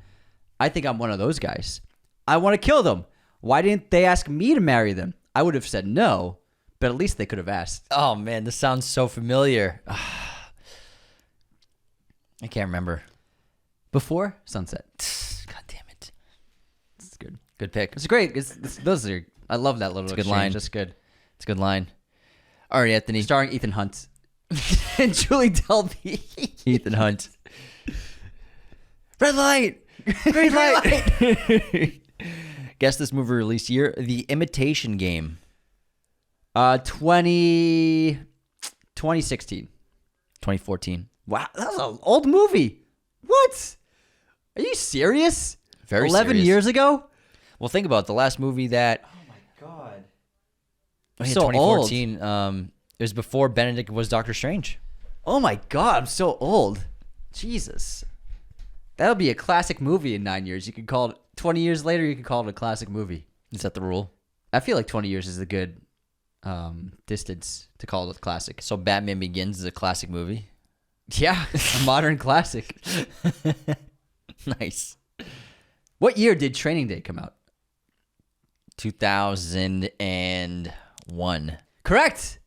I think I'm one of those guys. I want to kill them. Why didn't they ask me to marry them? I would have said no, but at least they could have asked. Oh, man, this sounds so familiar. I can't remember. Before Sunset. God damn it. It's good. Good pick. It's great. Those are... I love that little It's a good exchange. line. That's good. It's a good line. All right, Anthony. Starring Ethan Hunt and Julie Delpy. Ethan Hunt. Red light. Green light. Guess this movie release year. The Imitation Game. 2016. 2014. Wow, that was an old movie. What? Are you serious? Very 11 serious. years ago? Well, think about it. The last movie that... Oh my god. So 2014. It was before Benedict was Doctor Strange. Oh my god, I'm so old. Jesus. That'll be a classic movie in 9 years. You could call it 20 years later, you could call it a classic movie. Is that the rule? I feel like 20 years is a good distance to call it a classic. So Batman Begins is a classic movie? Yeah, a modern classic. Nice. What year did Training Day come out? 2001. Correct.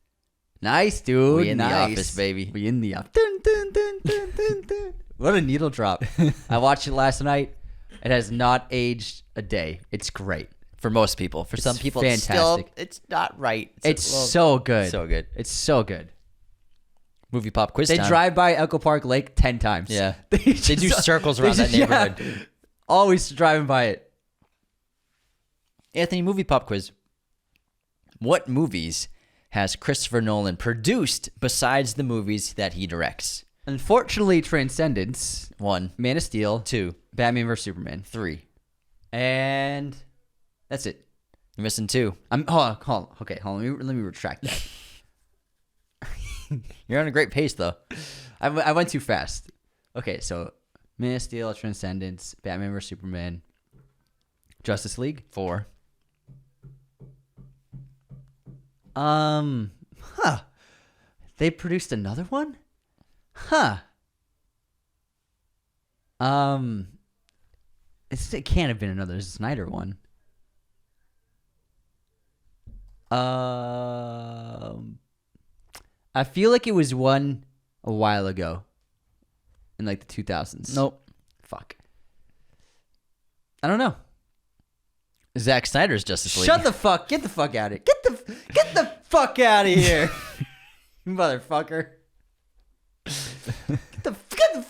Nice, dude. We in nice. the office, baby. We in the office. Dun, dun, dun, dun, dun, dun. What a needle drop. I watched it last night. It has not aged a day. It's great. For most people. For some people, fantastic. it's not right. It's so good. So good. It's so good. Movie pop quiz They time. drive by Echo Park Lake 10 times. Yeah. They They do circles around that neighborhood. Yeah, always driving by it. Anthony, movie pop quiz. What movies has Christopher Nolan produced besides the movies that he directs? Unfortunately, Transcendence, 1, Man of Steel, 2, Batman vs. Superman. 3. And that's it. You're missing 2. Hold on. Okay, hold on. Let me retract that. You're on a great pace, though. I went too fast. Okay, so Man of Steel, Transcendence, Batman vs. Superman, Justice League. 4. They produced another one? It can't have been another Snyder one. I feel like it was one a while ago. In like the 2000s. Nope. Fuck. I don't know. Zack Snyder's Justice League. Shut the fuck. Get the fuck out of here. Get the fuck out of here. Motherfucker. Get the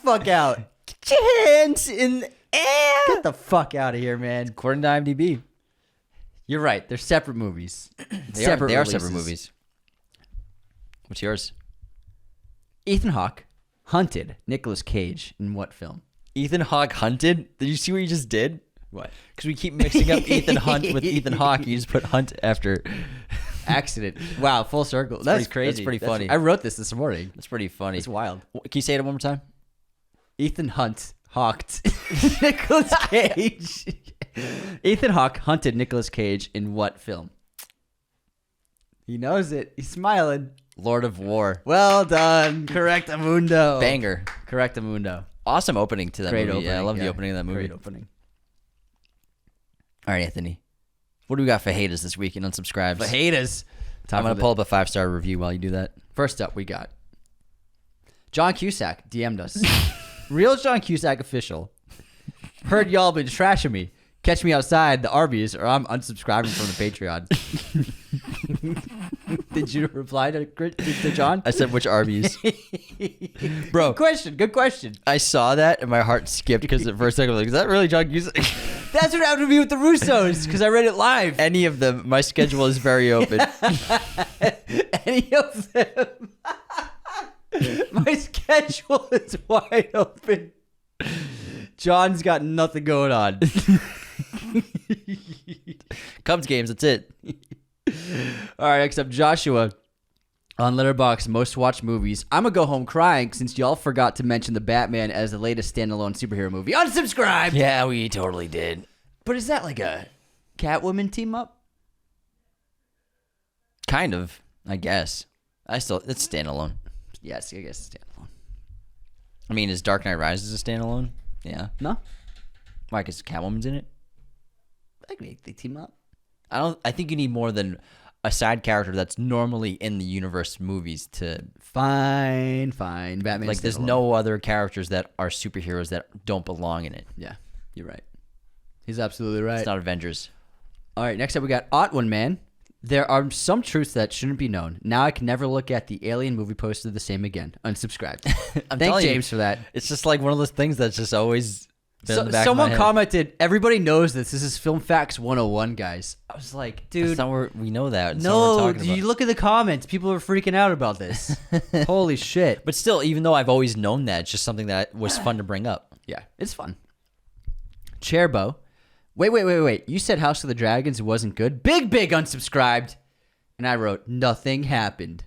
fuck out. Get your hands in the air. Get the fuck out of here, man. According to IMDb. You're right. They're separate movies. They are releases. separate movies. What's yours? Ethan Hawke hunted Nicolas Cage in what film? Ethan Hawke hunted? Did you see what you just did? What? Because we keep mixing up Ethan Hunt with Ethan Hawke. You just put Hunt after. Accident. Wow, full circle. That's crazy. That's pretty funny. I wrote this morning. That's pretty funny. It's wild. Can you say it one more time? Ethan Hunt hawked Nicolas Cage. Ethan Hawke hunted Nicolas Cage in what film? He knows it. He's smiling. Lord of War. Well done. Correctamundo. Banger. Correctamundo. Awesome opening to that Great movie. opening. Yeah, I love the opening of that movie. Great opening. All right, Anthony. What do we got for haters this week and unsubscribes? The haters. I'm going to pull up a 5-star review while you do that. First up, we got John Cusack DM'd us. Real John Cusack official. Heard y'all been trashing me. Catch me outside the Arby's or I'm unsubscribing from the Patreon. Did you reply to John? I said, which Arby's? Bro. Good question. I saw that and my heart skipped because at first I was like, is that really John Cusack? That's what happened to me with the Russos because I read it live. Any of them. My schedule is very open. Any of them. My schedule is wide open. John's got nothing going on. Cubs games, that's it. All right, next up, Joshua. On Letterboxd, most watched movies. I'm going to go home crying since y'all forgot to mention The Batman as the latest standalone superhero movie. Unsubscribe! Yeah, we totally did. But is that like a Catwoman team up? Kind of, I guess. It's standalone. Yes, I guess it's standalone. I mean, is Dark Knight Rises a standalone? Yeah. No? Why, because Catwoman's in it? I think they team up. I think you need more than a side character that's normally in the universe movies to... Fine. Batman. Like, there's no other characters that are superheroes that don't belong in it. Yeah, you're right. He's absolutely right. It's not Avengers. All right, next up we got Odd One Man. There are some truths that shouldn't be known. Now I can never look at the Alien movie poster the same again. Unsubscribed. Thank James for that. It's just like one of those things that's just always been in the back someone of my head. commented, everybody knows this. This is Film Facts 101, guys. I was like, dude. That's not where we know that. It's not no, what we're talking you look at the comments. People are freaking out about this. Holy shit. But still, even though I've always known that, it's just something that was fun to bring up. Yeah, it's fun. Chairbo. Wait. You said House of the Dragons wasn't good? Big unsubscribed. And I wrote, nothing happened.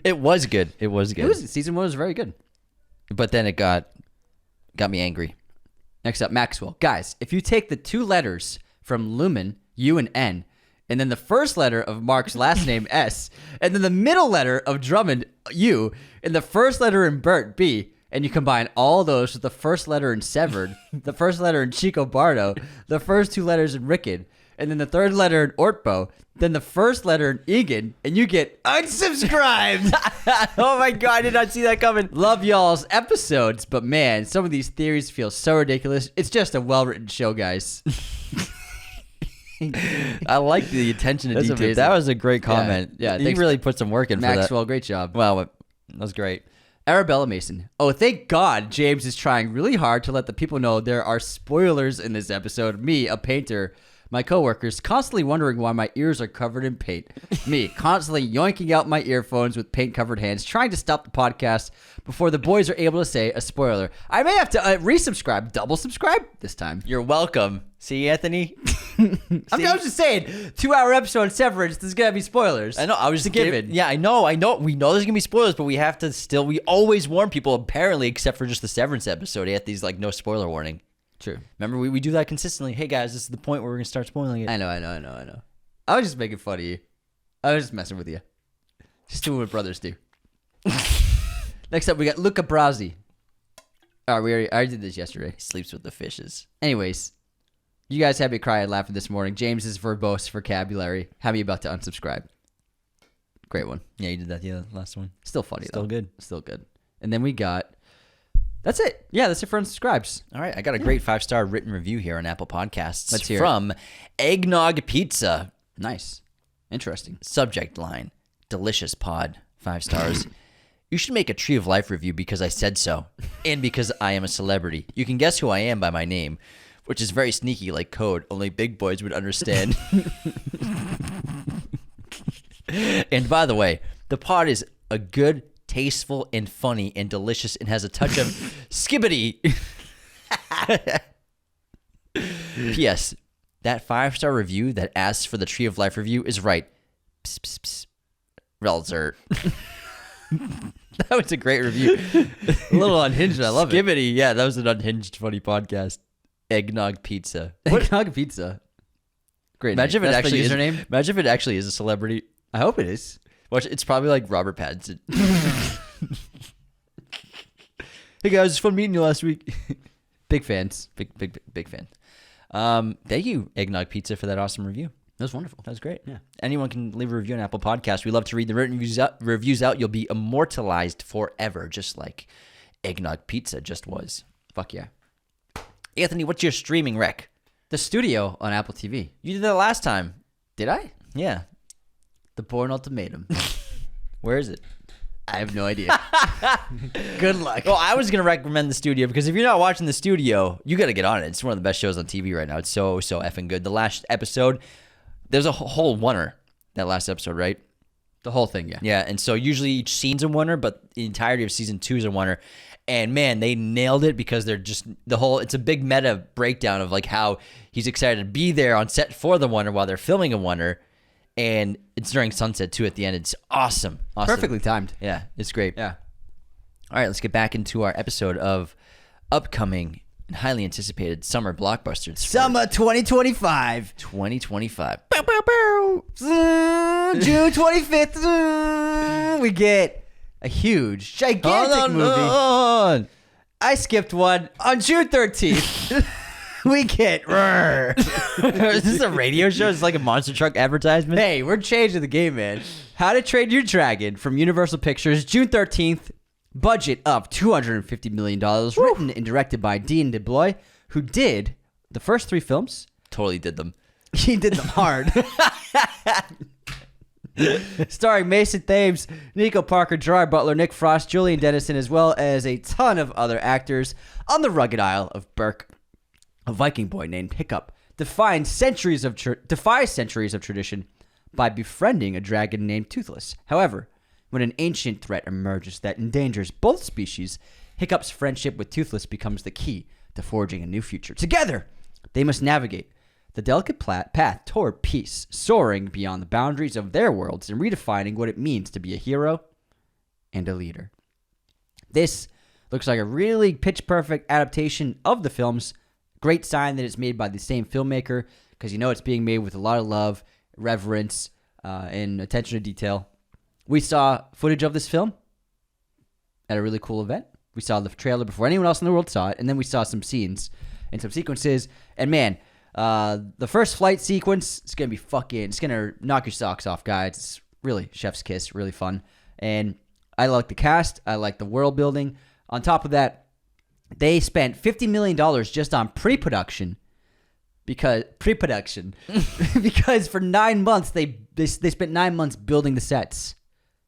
It was good. Season 1 was very good. But then it got me angry. Next up, Maxwell. Guys, if you take the two letters from Lumen, U and N, and then the first letter of Mark's last name, S, and then the middle letter of Drummond, U, and the first letter in Bert, B, and you combine all those with the first letter in Severed, the first letter in Chico Bardo, the first two letters in Rickard, and then the third letter in Ortbo, then the first letter in Egan, and you get unsubscribed. Oh my God, I did not see that coming. Love y'all's episodes, but man, some of these theories feel so ridiculous. It's just a well-written show, guys. I like the attention to That's detail. amazing. That was a great comment. Yeah, You thanks, really put some work in Maxwell, for that. great job. Wow, that was great. Arabella Mason. Oh, thank God James is trying really hard to let the people know there are spoilers in this episode. Me, a painter, my coworkers, constantly wondering why my ears are covered in paint. Me, constantly yoinking out my earphones with paint-covered hands, trying to stop the podcast before the boys are able to say a spoiler. I may have to resubscribe, double subscribe this time. You're welcome. See, Anthony? I was just saying, 2-hour episode Severance, there's going to be spoilers. I know. I was just a given. Yeah, I know. We know there's going to be spoilers, but we have to still... We always warn people, apparently, except for just the Severance episode. Anthony's like, no spoiler warning. True. Remember, we do that consistently. Hey, guys, this is the point where we're going to start spoiling it. I know. I was just making fun of you. I was just messing with you. Just doing what brothers do. Next up, we got Luca Brasi. All right, I already did this yesterday. He sleeps with the fishes. Anyways, you guys had me crying laughing this morning. James's verbose vocabulary had me about to unsubscribe. Great one. Yeah, you did that the last one. Still funny, Still though. good. Still good. And then we got... That's it. Yeah, that's it for unsubscribes. All right, I got a great 5-star written review here on Apple Podcasts. Let's hear it. From Eggnog Pizza. Nice. Interesting. Subject line, delicious pod, 5 stars. You should make a Tree of Life review because I said so, and because I am a celebrity. You can guess who I am by my name, which is very sneaky like code, only big boys would understand. And by the way, the pod is a good, tasteful, and funny, and delicious, and has a touch of skibbity. P.S. That 5-star review that asks for the Tree of Life review is right. Psst, psst, psst. Relzer. That was a great review. A little unhinged. I love it. Skibbity. Yeah, that was an unhinged, funny podcast. Eggnog Pizza. Eggnog Pizza. Great. Imagine if it That's actually the is. username. Imagine if it actually is a celebrity. I hope it is. Watch, it's probably like Robert Pattinson. Hey guys, it's fun meeting you last week. Big fans. Big fan. Thank you, Eggnog Pizza, for that awesome review. That was wonderful. That was great. Yeah. Anyone can leave a review on Apple Podcasts. We love to read the written reviews out. You'll be immortalized forever, just like Eggnog Pizza just was. Fuck yeah. Anthony, what's your streaming rec? The Studio on Apple TV. You did that last time. Did I? Yeah. The Bourne Ultimatum. Where is it? I have no idea. Good luck. Well, I was going to recommend The Studio because if you're not watching The Studio, you got to get on it. It's one of the best shows on TV right now. It's so effing good. The last episode, there's a whole oneer, that last episode, right? The whole thing, yeah. Yeah, and so usually each scene's a winner, but the entirety of season 2 is a winner. And man, they nailed it because they're just it's a big meta breakdown of like how he's excited to be there on set for the winner while they're filming a winner. And it's during sunset too at the end. It's awesome. Perfectly timed. Yeah, it's great. Yeah. All right, let's get back into our episode of upcoming and highly anticipated summer blockbusters. Summer 2025. 2025. June 25th. We get a huge, gigantic movie. I skipped one. On June 13th, we get... Is this a radio show? It's like a monster truck advertisement? Hey, we're changing the game, man. How to Train Your Dragon from Universal Pictures, June 13th. Budget of $250 million. Written and directed by Dean DeBlois, who did the first 3 films. Totally did them. He did them hard. Starring Mason Thames, Nico Parker, Gerard Butler, Nick Frost, Julian Dennison, as well as a ton of other actors. On the rugged isle of Berk, a Viking boy named Hiccup defies centuries of tradition by befriending a dragon named Toothless. However, when an ancient threat emerges that endangers both species, Hiccup's friendship with Toothless becomes the key to forging a new future. Together, they must navigate the delicate path toward peace, soaring beyond the boundaries of their worlds and redefining what it means to be a hero and a leader. This looks like a really pitch-perfect adaptation of the films. Great sign that it's made by the same filmmaker, because you know it's being made with a lot of love, reverence, and attention to detail. We saw footage of this film at a really cool event. We saw the trailer before anyone else in the world saw it, and then we saw some scenes and some sequences. And man, the first flight sequence is going to be it's going to knock your socks off, guys. It's really chef's kiss, really fun. And I like the cast. I like the world building. On top of that, they spent $50 million just on pre-production because for 9 months, they spent 9 months building the sets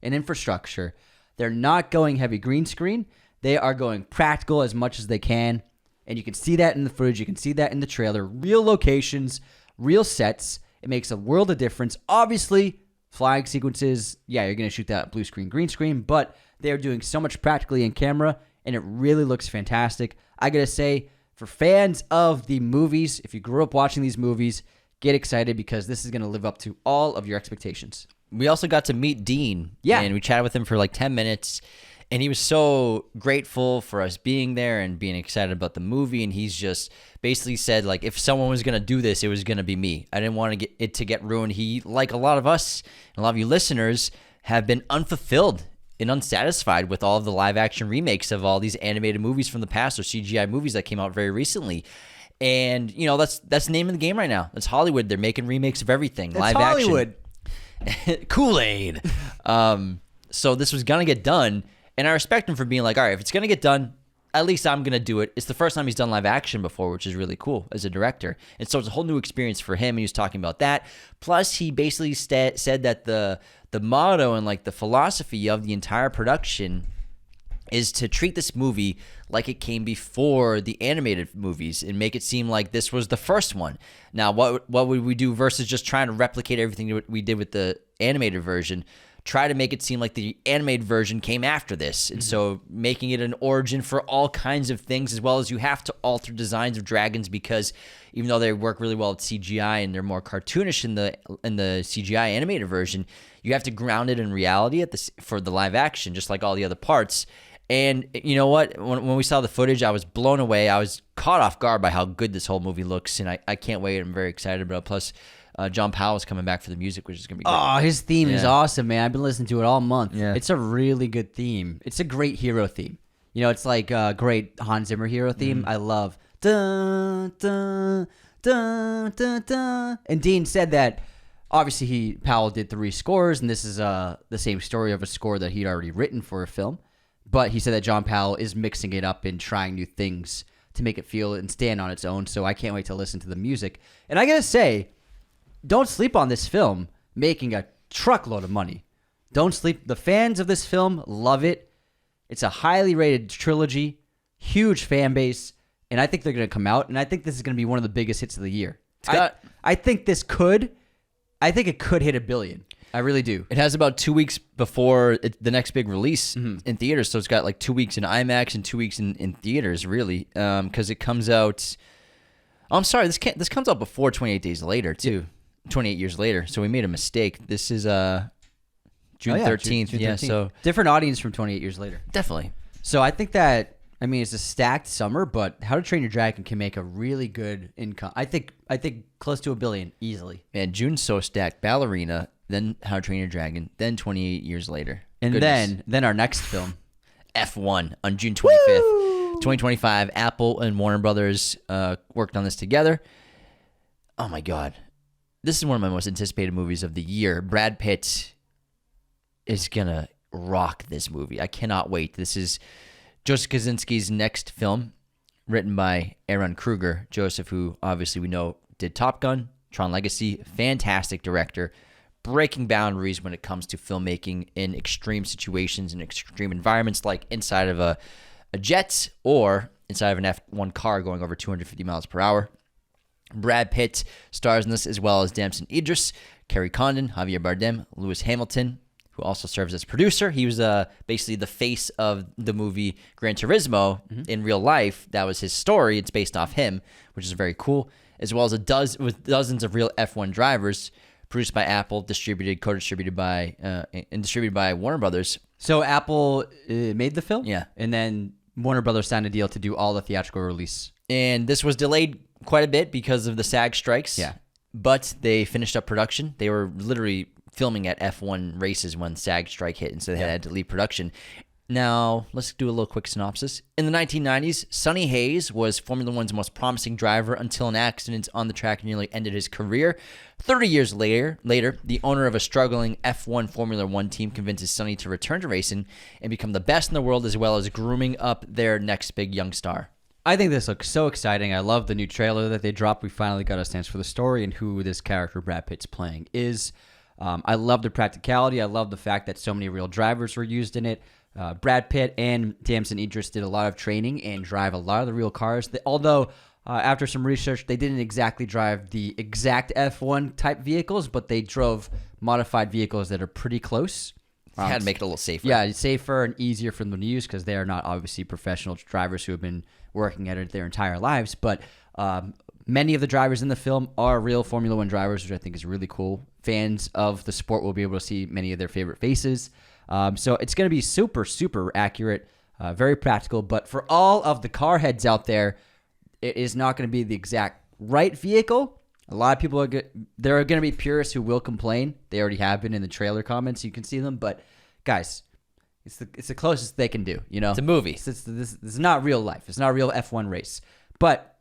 and infrastructure. They're not going heavy green screen. They are going practical as much as they can. And you can see that in the footage. You can see that in the trailer. Real locations, real sets. It makes a world of difference. Obviously, flying sequences, yeah, you're going to shoot that blue screen, green screen. But they're doing so much practically in camera, and it really looks fantastic. I got to say, for fans of the movies, if you grew up watching these movies, get excited because this is going to live up to all of your expectations. We also got to meet Dean. Yeah. And we chatted with him for like 10 minutes. And he was so grateful for us being there and being excited about the movie. And he's just basically said, like, if someone was going to do this, it was going to be me. I didn't want it to get ruined. He, like a lot of us, and a lot of you listeners, have been unfulfilled and unsatisfied with all of the live-action remakes of all these animated movies from the past or CGI movies that came out very recently. And, you know, that's the name of the game right now. It's Hollywood. They're making remakes of everything. It's live Hollywood. Action. Kool-Aid. So this was going to get done. And I respect him for being like, all right, if it's going to get done, at least I'm going to do it. It's the first time he's done live action before, which is really cool as a director. And so it's a whole new experience for him. And he was talking about that. Plus, he basically said that the motto and like the philosophy of the entire production is to treat this movie like it came before the animated movies and make it seem like this was the first one. Now, what would we do versus just trying to replicate everything that we did with the animated version? Try to make it seem like the animated version came after this. And so making it an origin for all kinds of things, as well as you have to alter designs of dragons because even though they work really well with CGI and they're more cartoonish in the CGI animated version, you have to ground it in reality for the live action, just like all the other parts. And you know what? When we saw the footage, I was blown away. I was caught off guard by how good this whole movie looks, and I can't wait. I'm very excited about it. Plus, John Powell's coming back for the music, which is going to be great. Oh, his theme is awesome, man. I've been listening to it all month. Yeah. It's a really good theme. It's a great hero theme. You know, it's like a great Hans Zimmer hero theme. I love dun, dun, dun, dun, dun. And Dean said that obviously Powell did 3 scores, and this is the same story of a score that he'd already written for a film. But he said that John Powell is mixing it up and trying new things to make it feel and stand on its own. So I can't wait to listen to the music. And I got to say, don't sleep on this film making a truckload of money. Don't sleep. The fans of this film love it. It's a highly rated trilogy, huge fan base, and I think they're going to come out, and I think this is going to be one of the biggest hits of the year. I think it could hit $1 billion. I really do. It has about 2 weeks before the next big release in theaters, so it's got like 2 weeks in IMAX and 2 weeks in theaters, really, because it comes out. Oh, I'm sorry, this comes out before 28 Days Later too, 28 years later. So we made a mistake. This is June 13th. June 13th. Yeah, so different audience from 28 Years Later. definitely. So I think that, I mean, it's a stacked summer, but How to Train Your Dragon can make a really good income. I think close to $1 billion easily. Man, June's so stacked. Ballerina, then How to Train Your Dragon, then 28 Years Later. And Goodness. then our next film, F1 on June 25th, 2025. Apple and Warner Brothers worked on this together. Oh my God. This is one of my most anticipated movies of the year. Brad Pitt is going to rock this movie. I cannot wait. This is Joseph Kosinski's next film, written by Aaron Kruger. Joseph, who obviously we know did Top Gun, Tron Legacy, fantastic director, breaking boundaries when it comes to filmmaking in extreme situations and extreme environments, like inside of a jet or inside of an F1 car going over 250 miles per hour. Brad Pitt stars in this, as well as Damson Idris, Kerry Condon, Javier Bardem, Lewis Hamilton, who also serves as producer. He was basically the face of the movie Gran Turismo in real life. That was his story. It's based off him, which is very cool, as well as with dozens of real F1 drivers, produced by Apple, co-distributed by, and distributed by Warner Brothers. So Apple made the film? Yeah. And then Warner Brothers signed a deal to do all the theatrical release. And this was delayed quite a bit because of the SAG strikes. Yeah. But they finished up production. They were literally filming at F1 races when SAG strike hit, and so they had to leave production. Now, let's do a little quick synopsis. In the 1990s, Sonny Hayes was Formula One's most promising driver until an accident on the track nearly ended his career. 30 years later, the owner of a struggling F1 Formula One team convinces Sonny to return to racing and become the best in the world, as well as grooming up their next big young star. I think this looks so exciting. I love the new trailer that they dropped. We finally got a sense for the story and who this character Brad Pitt's playing is. I love the practicality. I love the fact that so many real drivers were used in it. Brad Pitt and Damson Idris did a lot of training and drive a lot of the real cars. Although, after some research, they didn't exactly drive the exact F1 type vehicles, but they drove modified vehicles that are pretty close. Had to make it a little safer. Yeah, it's safer and easier for them to use because they are not obviously professional drivers who have been working at it their entire lives. But many of the drivers in the film are real Formula One drivers, which I think is really cool. Fans of the sport will be able to see many of their favorite faces. So it's going to be super, super accurate, very practical. But for all of the car heads out there, it is not going to be the exact right vehicle. A lot of people there are going to be purists who will complain. They already have been in the trailer comments. You can see them. But guys, it's the closest they can do. You know, It's a movie. This is not real life. It's not a real F1 race. But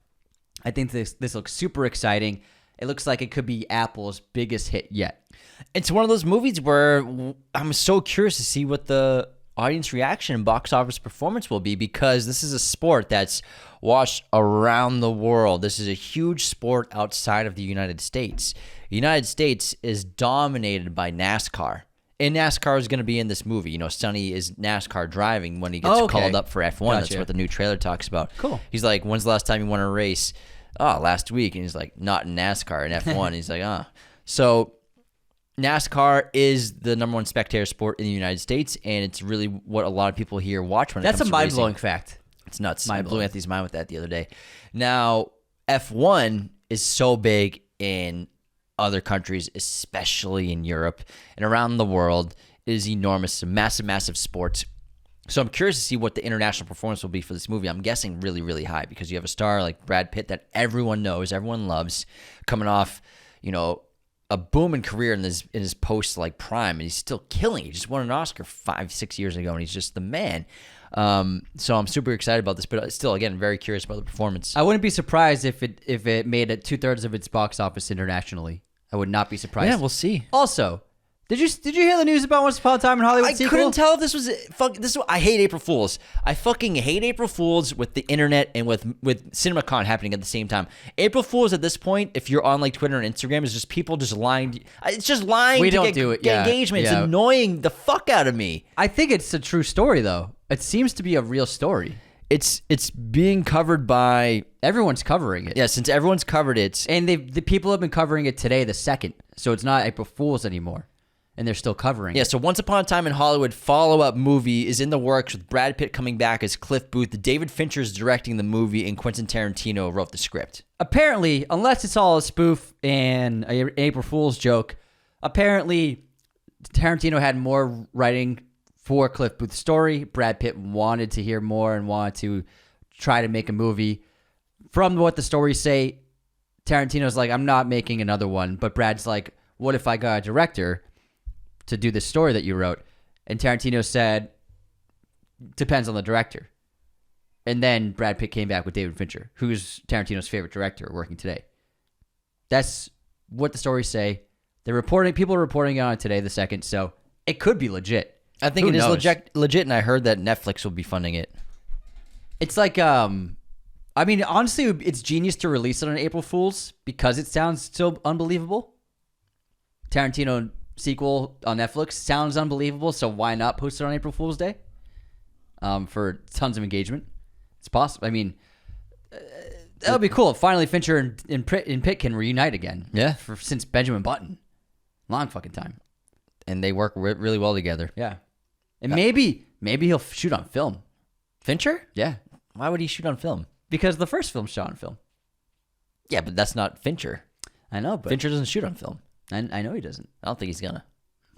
I think this looks super exciting. It looks like it could be Apple's biggest hit yet. It's one of those movies where I'm so curious to see what the audience reaction and box office performance will be, because this is a sport that's watched around the world. This is a huge sport outside of the United States. The United States is dominated by NASCAR. And NASCAR is going to be in this movie. You know, Sonny is NASCAR driving when he gets called up for F1. Gotcha. That's what the new trailer talks about. Cool. He's like, when's the last time you won a race? Oh, last week. And he's like, not in NASCAR, in F1. He's like, ah. So NASCAR is the number one spectator sport in the United States, and it's really what a lot of people here watch when it comes to racing. That's a mind-blowing fact. It's nuts. I blew Anthony's mind with that the other day. Now, F1 is so big in other countries, especially in Europe and around the world. It is enormous. It's a massive, massive sport. So I'm curious to see what the international performance will be for this movie. I'm guessing really, really high, because you have a star like Brad Pitt that everyone knows, everyone loves, coming off, you know, a booming career in his post like prime, and he's still killing it. He just won an Oscar 5-6 years ago, and he's just the man. So I'm super excited about this, but still, again, very curious about the performance. I wouldn't be surprised if it made it 2/3 of its box office internationally. I would not be surprised. Yeah, we'll see. Also, did you hear the news about Once Upon a Time in Hollywood sequel? I couldn't tell if this was I hate April Fools. I fucking hate April Fools with the internet and with CinemaCon happening at the same time. April Fools at this point, if you're on like Twitter and Instagram, is just people just lying. It's just lying We to don't get, do it, get yeah. engagement. Yeah. It's annoying the fuck out of me. I think it's a true story, though. It seems to be a real story. It's being covered by Everyone's covering it. yeah. Since everyone's covered it, And the people have been covering it today, the second. So it's not April Fool's anymore. and they're still covering Yeah, it. so Once Upon a Time in Hollywood follow-up movie is in the works with Brad Pitt coming back as Cliff Booth. David Fincher is directing the movie, and Quentin Tarantino wrote the script. Apparently, unless it's all a spoof and an April Fool's joke, apparently Tarantino had more writing for Cliff Booth's story. Brad Pitt wanted to hear more and wanted to try to make a movie. From what the stories say, Tarantino's like, I'm not making another one. But Brad's like, what if I got a director to do this story that you wrote? And Tarantino said, depends on the director. And then Brad Pitt came back with David Fincher, who's Tarantino's favorite director working today. That's what the stories say. People are reporting on it today, the 2nd, so it could be legit. I think Who it is knows? legit, and I heard that Netflix will be funding it. It's like, I mean, honestly, it's genius to release it on April Fool's because it sounds so unbelievable. Tarantino sequel on Netflix sounds unbelievable, so why not post it on April Fool's Day? For tons of engagement. It's possible. I mean, that would be cool. Finally, Fincher and Pitt can reunite again. Yeah. Since Benjamin Button. Long fucking time. And they work really well together. Yeah. And maybe he'll shoot on film. Fincher? Yeah. Why would he shoot on film? Because the first film shot on film. Yeah, but that's not Fincher. I know, but Fincher doesn't shoot on film. I know he doesn't. I don't think he's gonna.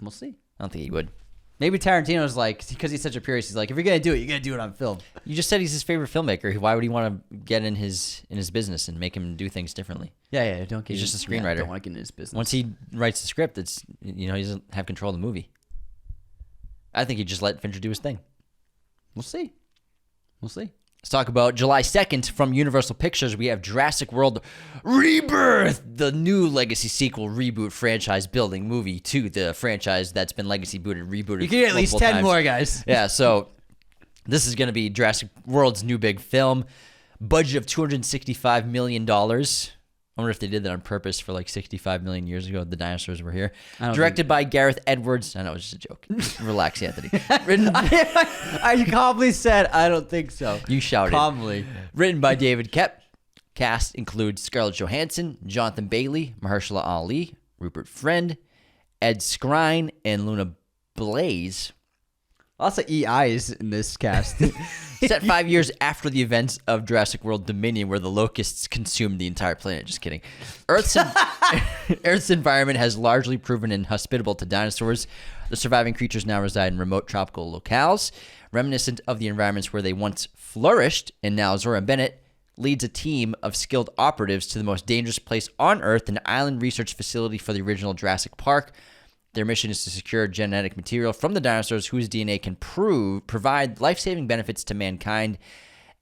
We'll see. I don't think he would. Maybe Tarantino's like, because he's such a purist, he's like, if you're going to do it, you're going to do it on film. You just said he's his favorite filmmaker. Why would he want to get in his business and make him do things differently? Yeah, don't get He's just a screenwriter. don't want to get in his business. Once he writes the script, it's he doesn't have control of the movie. I think he just let Fincher do his thing. We'll see. Let's talk about July 2nd from Universal Pictures. We have Jurassic World Rebirth, the new legacy sequel reboot franchise building movie to the franchise that's been legacy rebooted. You can get at least 10 times. more, guys. Yeah, so this is going to be Jurassic World's new big film. Budget of $265 million. I wonder if they did that on purpose for like 65 million years ago. The dinosaurs were here. Directed by Gareth Edwards. I know, it was just a joke. Relax, Anthony. I calmly said, I don't think so. You shouted. Calmly. Written by David Koepp. Cast includes Scarlett Johansson, Jonathan Bailey, Mahershala Ali, Rupert Friend, Ed Skrein, and Luna Blaze. Lots of EIs in this cast. Set 5 years after the events of Jurassic World Dominion, where the locusts consumed the entire planet. Just kidding. Earth's environment has largely proven inhospitable to dinosaurs. The surviving creatures now reside in remote tropical locales, reminiscent of the environments where they once flourished, and now Zora Bennett leads a team of skilled operatives to the most dangerous place on Earth, an island research facility for the original Jurassic Park. Their mission is to secure genetic material from the dinosaurs whose DNA can provide life-saving benefits to mankind.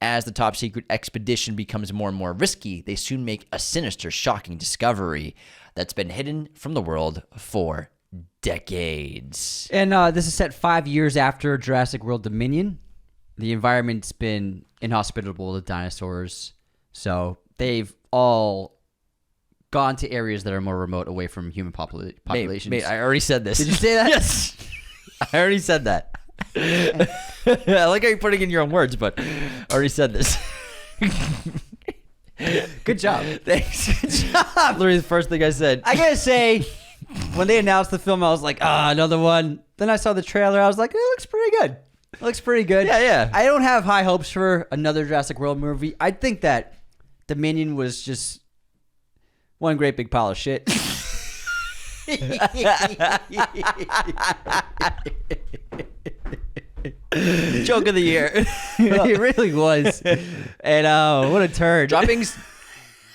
As the top-secret expedition becomes more and more risky, they soon make a sinister, shocking discovery that's been hidden from the world for decades. And this is set 5 years after Jurassic World Dominion. The environment's been inhospitable to dinosaurs, so they've all gone to areas that are more remote away from human populations. Mate, I already said this. Did you say that? Yes. I already said that. I like how you're putting in your own words, but I already said this. Good job. Thanks. Good job. Literally the first thing I said. I gotta say, when they announced the film, I was like, another one. Then I saw the trailer. I was like, it looks pretty good. It looks pretty good. Yeah. I don't have high hopes for another Jurassic World movie. I think that Dominion was just one great big pile of shit. Joke of the year. It really was. And what a turd.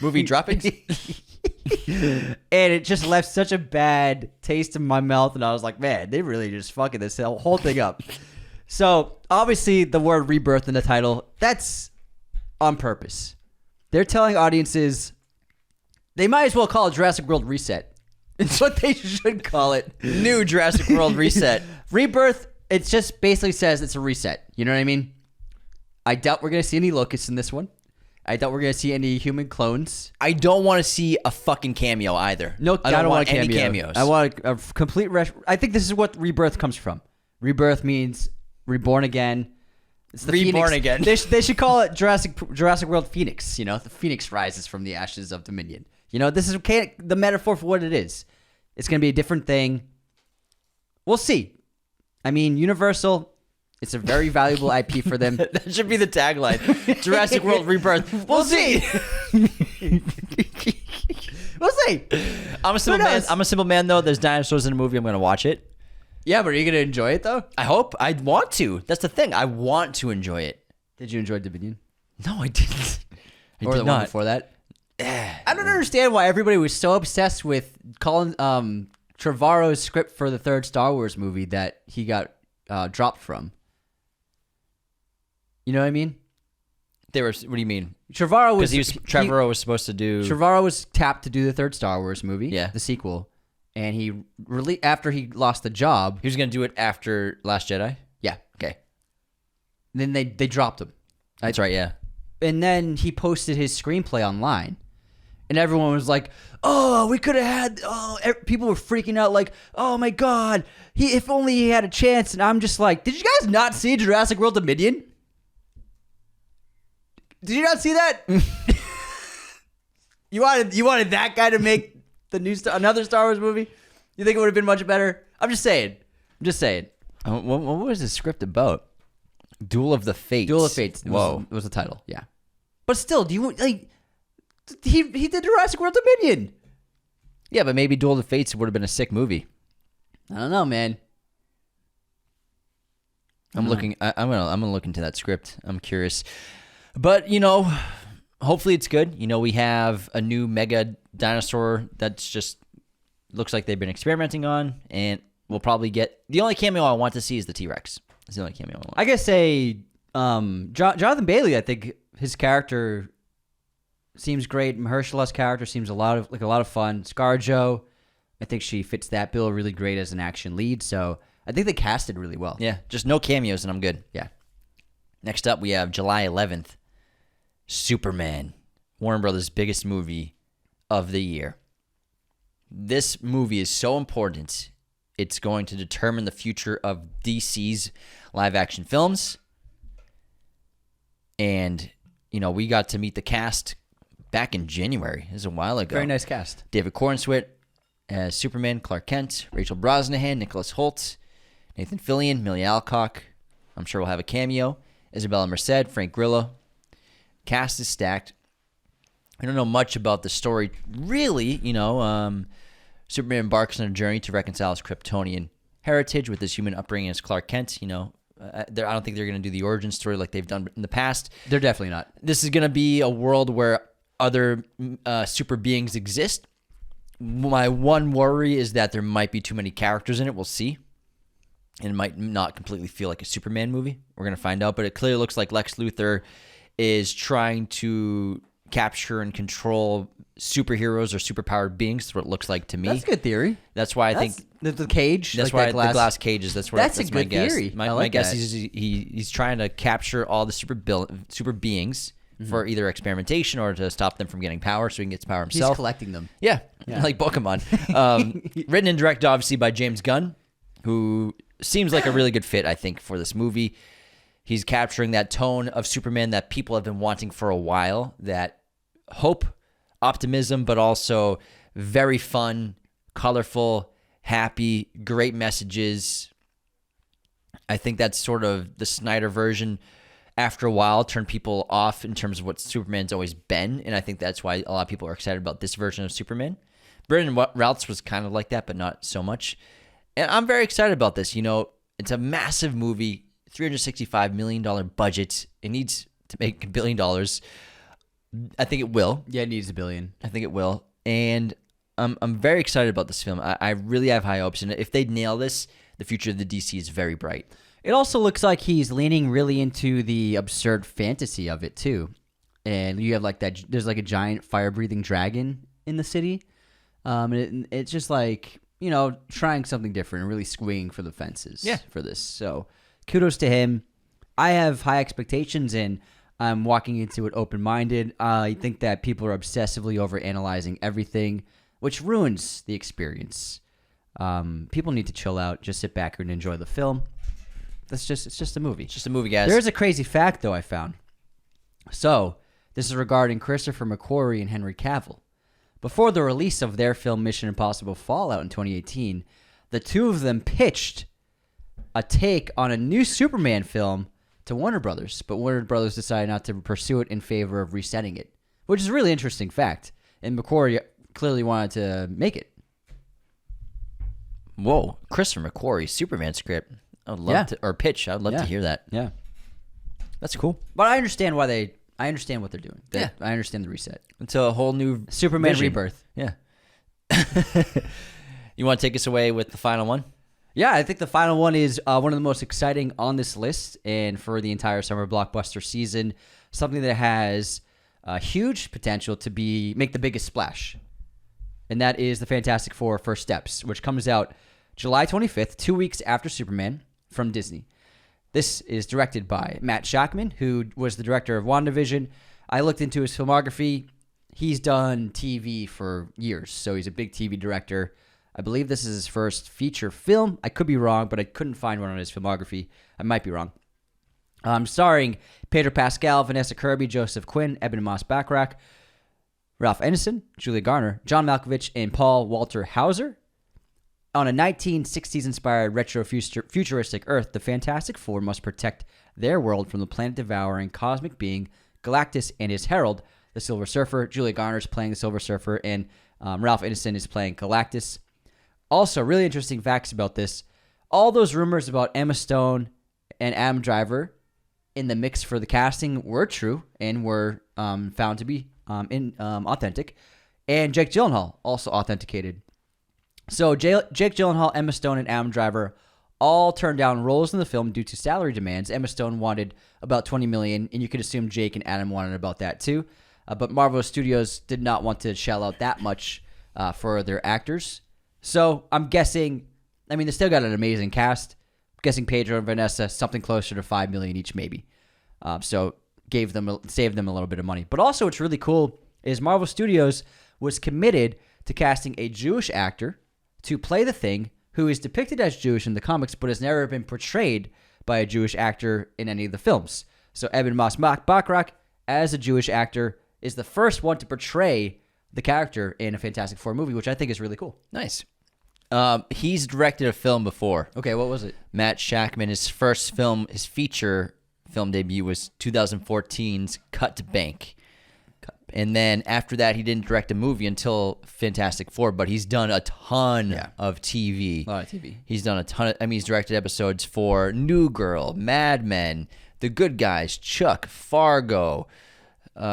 Movie droppings. And it just left such a bad taste in my mouth. And I was like, man, they really just fucking this whole thing up. So obviously the word rebirth in the title, that's on purpose. They're telling audiences they might as well call it Jurassic World Reset. It's what they should call it. New Jurassic World Reset. Rebirth, it just basically says it's a reset. You know what I mean? I doubt we're going to see any locusts in this one. I doubt we're going to see any human clones. I don't want to see a fucking cameo either. No, I don't want any cameos. I want a complete... I think this is what rebirth comes from. Rebirth means reborn again. It's the Reborn Phoenix. again. They should call it Jurassic World Phoenix. You know, the Phoenix rises from the ashes of Dominion. You know, this is the metaphor for what it is. It's going to be a different thing. We'll see. I mean, Universal, it's a very valuable IP for them. That should be the tagline. Jurassic World Rebirth. We'll see. We'll see. I'm a simple man, though. There's dinosaurs in the movie. I'm going to watch it. Yeah, but are you going to enjoy it, though? I hope. I want to. That's the thing. I want to enjoy it. Did you enjoy Deveney? No, I didn't. Or the one before that? I don't understand why everybody was so obsessed with Colin Trevorrow's script for the third Star Wars movie that he got dropped from. You know what I mean? What do you mean? Trevorrow was Trevorrow was supposed to do. Trevorrow was tapped to do the third Star Wars movie, yeah, the sequel, and he after he lost the job, he was going to do it after Last Jedi. Yeah, okay. Then they dropped him. That's right, yeah. And then he posted his screenplay online, and everyone was like, "Oh, we could have had." Oh, people were freaking out, like, "Oh my God, if only he had a chance." And I'm just like, "Did you guys not see Jurassic World Dominion? Did you not see that? You wanted that guy to make another Star Wars movie? You think it would have been much better?" I'm just saying. What was the script about? Duel of the Fates. Duel of Fates. Whoa, was the title. Yeah, but still, do you like? He did Jurassic World Dominion. Yeah, but maybe Duel of the Fates would have been a sick movie. I don't know, man. I'm gonna look into that script. I'm curious, but hopefully it's good. We have a new mega dinosaur that's just looks like they've been experimenting on, and we'll probably get the only cameo I want to see is the T-Rex. That's the only cameo I want. I guess Jonathan Bailey. I think his character seems great. Mahershala's character seems a lot of fun. ScarJo, I think she fits that bill really great as an action lead. So I think they casted really well. Yeah, just no cameos and I'm good. Yeah. Next up, we have July 11th, Superman, Warner Brothers' biggest movie of the year. This movie is so important. It's going to determine the future of DC's live-action films. And, we got to meet the cast back in January. This is a while ago. Very nice cast. David Cornswet as Superman, Clark Kent, Rachel Brosnahan, Nicholas Hoult, Nathan Fillion, Millie Alcock. I'm sure we'll have a cameo. Isabella Merced, Frank Grillo. Cast is stacked. I don't know much about the story, really. Superman embarks on a journey to reconcile his Kryptonian heritage with his human upbringing as Clark Kent. I don't think they're going to do the origin story like they've done in the past. They're definitely not. This is going to be a world where other super beings exist. My one worry is that there might be too many characters in it. We'll see. And it might not completely feel like a Superman movie. We're going to find out. But it clearly looks like Lex Luthor is trying to capture and control superheroes or superpowered beings. That's what it looks like to me. That's a good theory. That's why I think the cage. That's why the glass cages. That's a good theory. My guess is he's trying to capture all the super beings for either experimentation or to stop them from getting power, so he can get to power himself. He's collecting them. Yeah. Like Pokemon. Written and directed, obviously, by James Gunn, who seems like a really good fit, I think, for this movie. He's capturing that tone of Superman that people have been wanting for a while, that hope, optimism, but also very fun, colorful, happy, great messages. I think that's sort of the Snyder version. After a while, turned people off in terms of what Superman's always been, and I think that's why a lot of people are excited about this version of Superman. Brendan Routh's was kind of like that, but not so much. And I'm very excited about this. It's a massive movie, $365 million budget. It needs to make $1 billion. I think it will. Yeah, it needs $1 billion. I think it will. And I'm very excited about this film. I really have high hopes. And if they nail this, the future of the DC is very bright. It also looks like he's leaning really into the absurd fantasy of it, too. And you have there's a giant fire-breathing dragon in the city. It's just trying something different and really swinging for the fences for this. So kudos to him. I have high expectations, and I'm walking into it open-minded. I think that people are obsessively overanalyzing everything, which ruins the experience. People need to chill out, just sit back and enjoy the film. It's just a movie. It's just a movie, guys. There's a crazy fact, though, I found. So, this is regarding Christopher McQuarrie and Henry Cavill. Before the release of their film Mission Impossible Fallout in 2018, the two of them pitched a take on a new Superman film to Warner Brothers, but Warner Brothers decided not to pursue it in favor of resetting it, which is a really interesting fact. And McQuarrie clearly wanted to make it. Whoa, Christopher McQuarrie, Superman script. I'd love to, or pitch. I'd love to hear that. Yeah, that's cool. But I understand why I understand what they're doing. I understand the reset. Into a whole new Superman vision. Rebirth. Yeah. You want to take us away with the final one? Yeah, I think the final one is one of the most exciting on this list, and for the entire summer blockbuster season, something that has huge potential to make the biggest splash. And that is the Fantastic Four: First Steps, which comes out July 25th, 2 weeks after Superman, from Disney. This is directed by Matt Shakman, who was the director of WandaVision. I looked into his filmography. He's done TV for years, so he's a big TV director. I believe this is his first feature film. I could be wrong, but I couldn't find one on his filmography. I might be wrong. Starring Pedro Pascal, Vanessa Kirby, Joseph Quinn, Ebon Moss-Bachrach, Ralph Ineson, Julia Garner, John Malkovich, and Paul Walter Hauser. On a 1960s-inspired retro-futuristic Earth, the Fantastic Four must protect their world from the planet-devouring cosmic being Galactus and his herald, the Silver Surfer. Julia Garner is playing the Silver Surfer, and Ralph Ineson is playing Galactus. Also, really interesting facts about this. All those rumors about Emma Stone and Adam Driver in the mix for the casting were true and were found to be authentic. And Jake Gyllenhaal also authenticated. So Jake Gyllenhaal, Emma Stone, and Adam Driver all turned down roles in the film due to salary demands. Emma Stone wanted about $20 million, and you could assume Jake and Adam wanted about that too. But Marvel Studios did not want to shell out that much for their actors. So I'm guessing, they still got an amazing cast. I'm guessing Pedro and Vanessa, something closer to $5 million each maybe. So saved them a little bit of money. But also what's really cool is Marvel Studios was committed to casting a Jewish actor to play the Thing, who is depicted as Jewish in the comics, but has never been portrayed by a Jewish actor in any of the films. So Ebon Moss-Bachrach, as a Jewish actor, is the first one to portray the character in a Fantastic Four movie, which I think is really cool. Nice. He's directed a film before. Okay, what was it? Matt Shakman, his first film, his feature film debut was 2014's Cut to Bank. And then after that, he didn't direct a movie until Fantastic Four, but he's done a ton of TV. A lot of TV. He's done a ton of, he's directed episodes for New Girl, Mad Men, The Good Guys, Chuck, Fargo,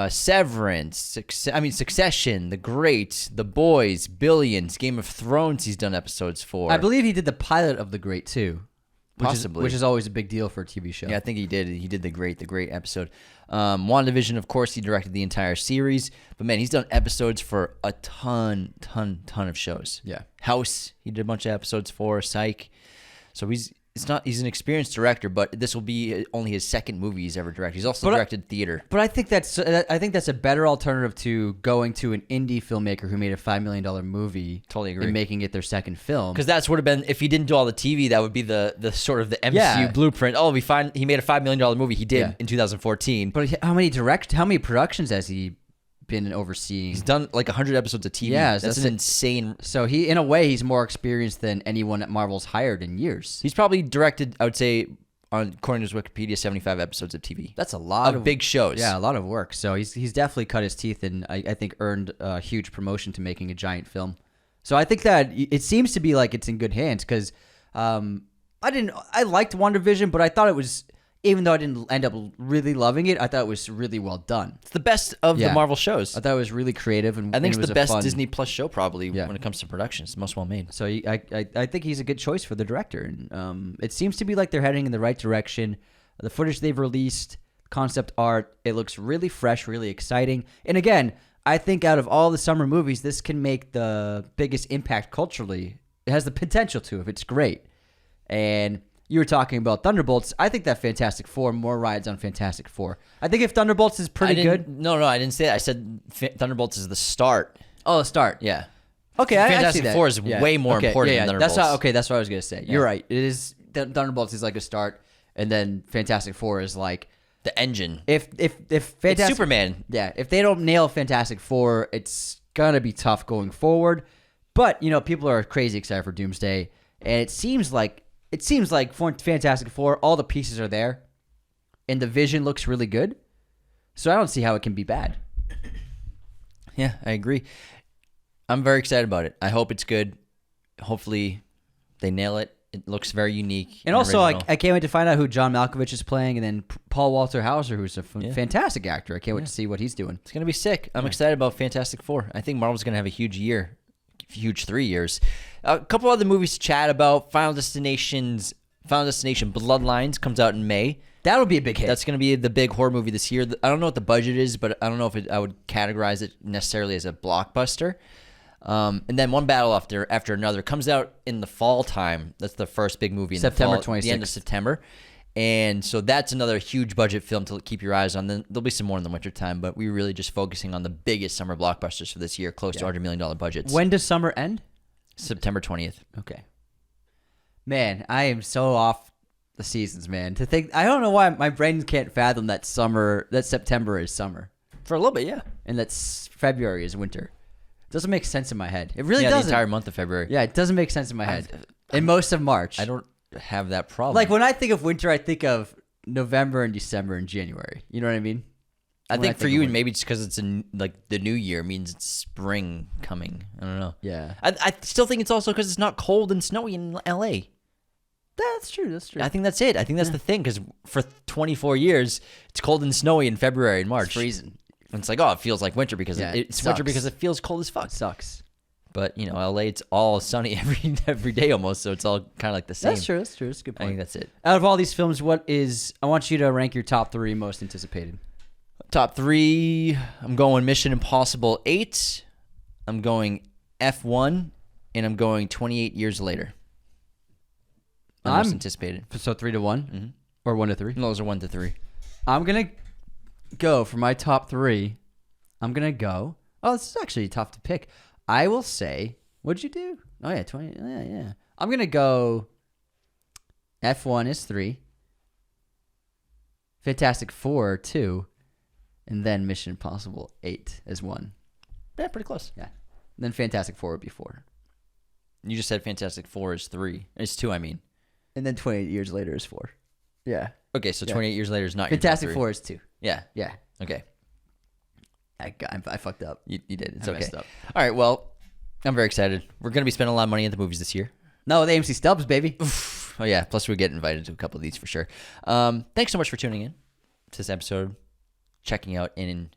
Severance, Succession, The Great, The Boys, Billions, Game of Thrones he's done episodes for. I believe he did the pilot of The Great too. Possibly. Which is always a big deal for a TV show. Yeah, I think he did. He did the great episode. WandaVision, of course, he directed the entire series. But man, he's done episodes for a ton of shows. Yeah. House, he did a bunch of episodes for. Psych. So he's an experienced director, but this will be only his second movie he's ever directed. He's also directed theater. But I think that's a better alternative to going to an indie filmmaker who made a $5 million movie. Totally agree. And making it their second film. Because that's would have been, if he didn't do all the TV, that would be the sort of the MCU blueprint. Oh, he made a $5 million movie. He did in 2014. But how many productions has he been overseeing? He's done like 100 episodes of TV. Yeah, that's an insane. So in a way, he's more experienced than anyone at Marvel's hired in years. He's probably directed, I would say, according to his Wikipedia, 75 episodes of TV. That's a lot of big shows. Yeah, a lot of work. So he's definitely cut his teeth and I think earned a huge promotion to making a giant film. So I think that it seems to be like it's in good hands because I liked WandaVision, but I thought it was, even though I didn't end up really loving it, I thought it was really well done. It's the best of the Marvel shows. I thought it was really creative. And I think it's the best Disney Plus show probably when it comes to production. It's the most well made. So I think he's a good choice for the director. And it seems to be like they're heading in the right direction. The footage they've released, concept art, it looks really fresh, really exciting. And again, I think out of all the summer movies, this can make the biggest impact culturally. It has the potential to if it's great. And you were talking about Thunderbolts. I think that Fantastic Four more rides on Fantastic Four. I think if Thunderbolts is pretty good. No, I didn't say that. I said Thunderbolts is the start. Oh, the start. Yeah. Okay, Fantastic I see that. Four is way more important than Thunderbolts. That's what I was going to say. You're right. It is. Thunderbolts is like a start, and then Fantastic Four is like the engine. If Fantastic, it's Superman. Yeah. If they don't nail Fantastic Four, it's gonna be tough going forward. But people are crazy excited for Doomsday. And it seems like Fantastic Four, all the pieces are there, and the vision looks really good. So I don't see how it can be bad. Yeah, I agree. I'm very excited about it. I hope it's good. Hopefully, they nail it. It looks very unique. And also, I can't wait to find out who John Malkovich is playing, and then Paul Walter Hauser, who's a fantastic actor. I can't wait to see what he's doing. It's going to be sick. I'm excited about Fantastic Four. I think Marvel's going to have a huge year, huge 3 years. A couple other movies to chat about. Final Destination Bloodlines comes out in May. That'll be a big hit. That's going to be the big horror movie this year. I don't know what the budget is, but I don't know if I would categorize it necessarily as a blockbuster. And then One Battle After Another comes out in the fall time. That's the first big movie in September the fall, 26th. the end of September. And so that's another huge budget film to keep your eyes on. Then there'll be some more in the wintertime, but we're really just focusing on the biggest summer blockbusters for this year, close to $100 million budgets. When does summer end? September 20th. Okay. Man, I am so off the seasons, man. To think, I don't know why my brain can't fathom that September is summer. For a little bit, yeah. And that February is winter. Doesn't make sense in my head. It really Yeah, doesn't. the entire month of February. Yeah, it doesn't make sense in my head. And most of March. I don't have that problem. Like, when I think of winter, I think of November and December and January. You know what I mean? I When think for you, of and maybe it's because it's like the new year means it's spring coming. I don't know. Yeah. I still think it's also because it's not cold and snowy in LA. That's true. That's true. I think that's it. I think that's the thing, because for 24 years, it's cold and snowy in February and March. It's freezing. And it's like, oh, it feels like winter because Yeah, it's it winter sucks. because it feels cold as fuck. It sucks. But, LA, it's all sunny every day almost, so it's all kind of like the same. That's true. That's true. That's a good I point. think that's it. Out of all these films, I want you to rank your top 3 most anticipated. Top 3, I'm going Mission Impossible 8, I'm going F1, and I'm going 28 Years Later. Most anticipated. So 3 to 1? Or 1 to 3? No, those are 1 to 3. I'm going to go for my top 3. I'm going to go. Oh, this is actually tough to pick. I will say, what'd you do? Oh, yeah, 20. Yeah. I'm going to go F1 is 3. Fantastic Four, 2. And then Mission Impossible 8 is 1. Yeah, pretty close. Yeah. And then Fantastic Four would be 4. You just said Fantastic Four is 3. It's 2, I mean. And then 28 Years Later is 4. Yeah. Okay, so 28 Years Later is not Fantastic your top 3. Four is 2. Yeah. Yeah. Okay. I fucked up. You did. It's I okay. messed up. All right, well, I'm very excited. We're going to be spending a lot of money at the movies this year. No, the AMC Stubs, baby. Oh, yeah. Plus, we get invited to a couple of these for sure. Thanks so much for tuning in to this episode, checking out and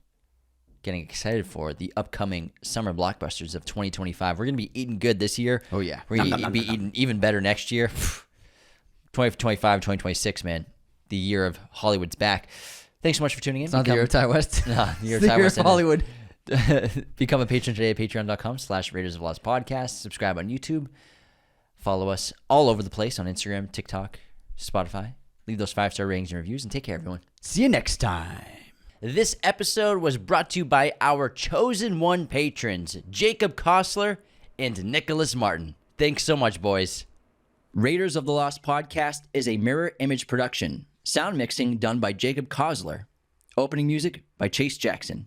getting excited for the upcoming summer blockbusters of 2025. We're going to be eating good this year. Oh, yeah. We're going to be eating even better next year. 2025, 2026, man. The year of Hollywood's back. Thanks so much for tuning in. It's not the year of Ty West. No, the year of It's Ty the year West of Hollywood. Become a patron today at patreon.com/Raiders of Lost Podcast. Subscribe on YouTube. Follow us all over the place on Instagram, TikTok, Spotify. Leave those 5-star ratings and reviews, and take care, everyone. See you next time. This episode was brought to you by our chosen one patrons, Jacob Kossler and Nicholas Martin. Thanks so much, boys. Raiders of the Lost Podcast is a mirror image production. Sound mixing done by Jacob Kossler. Opening music by Chase Jackson.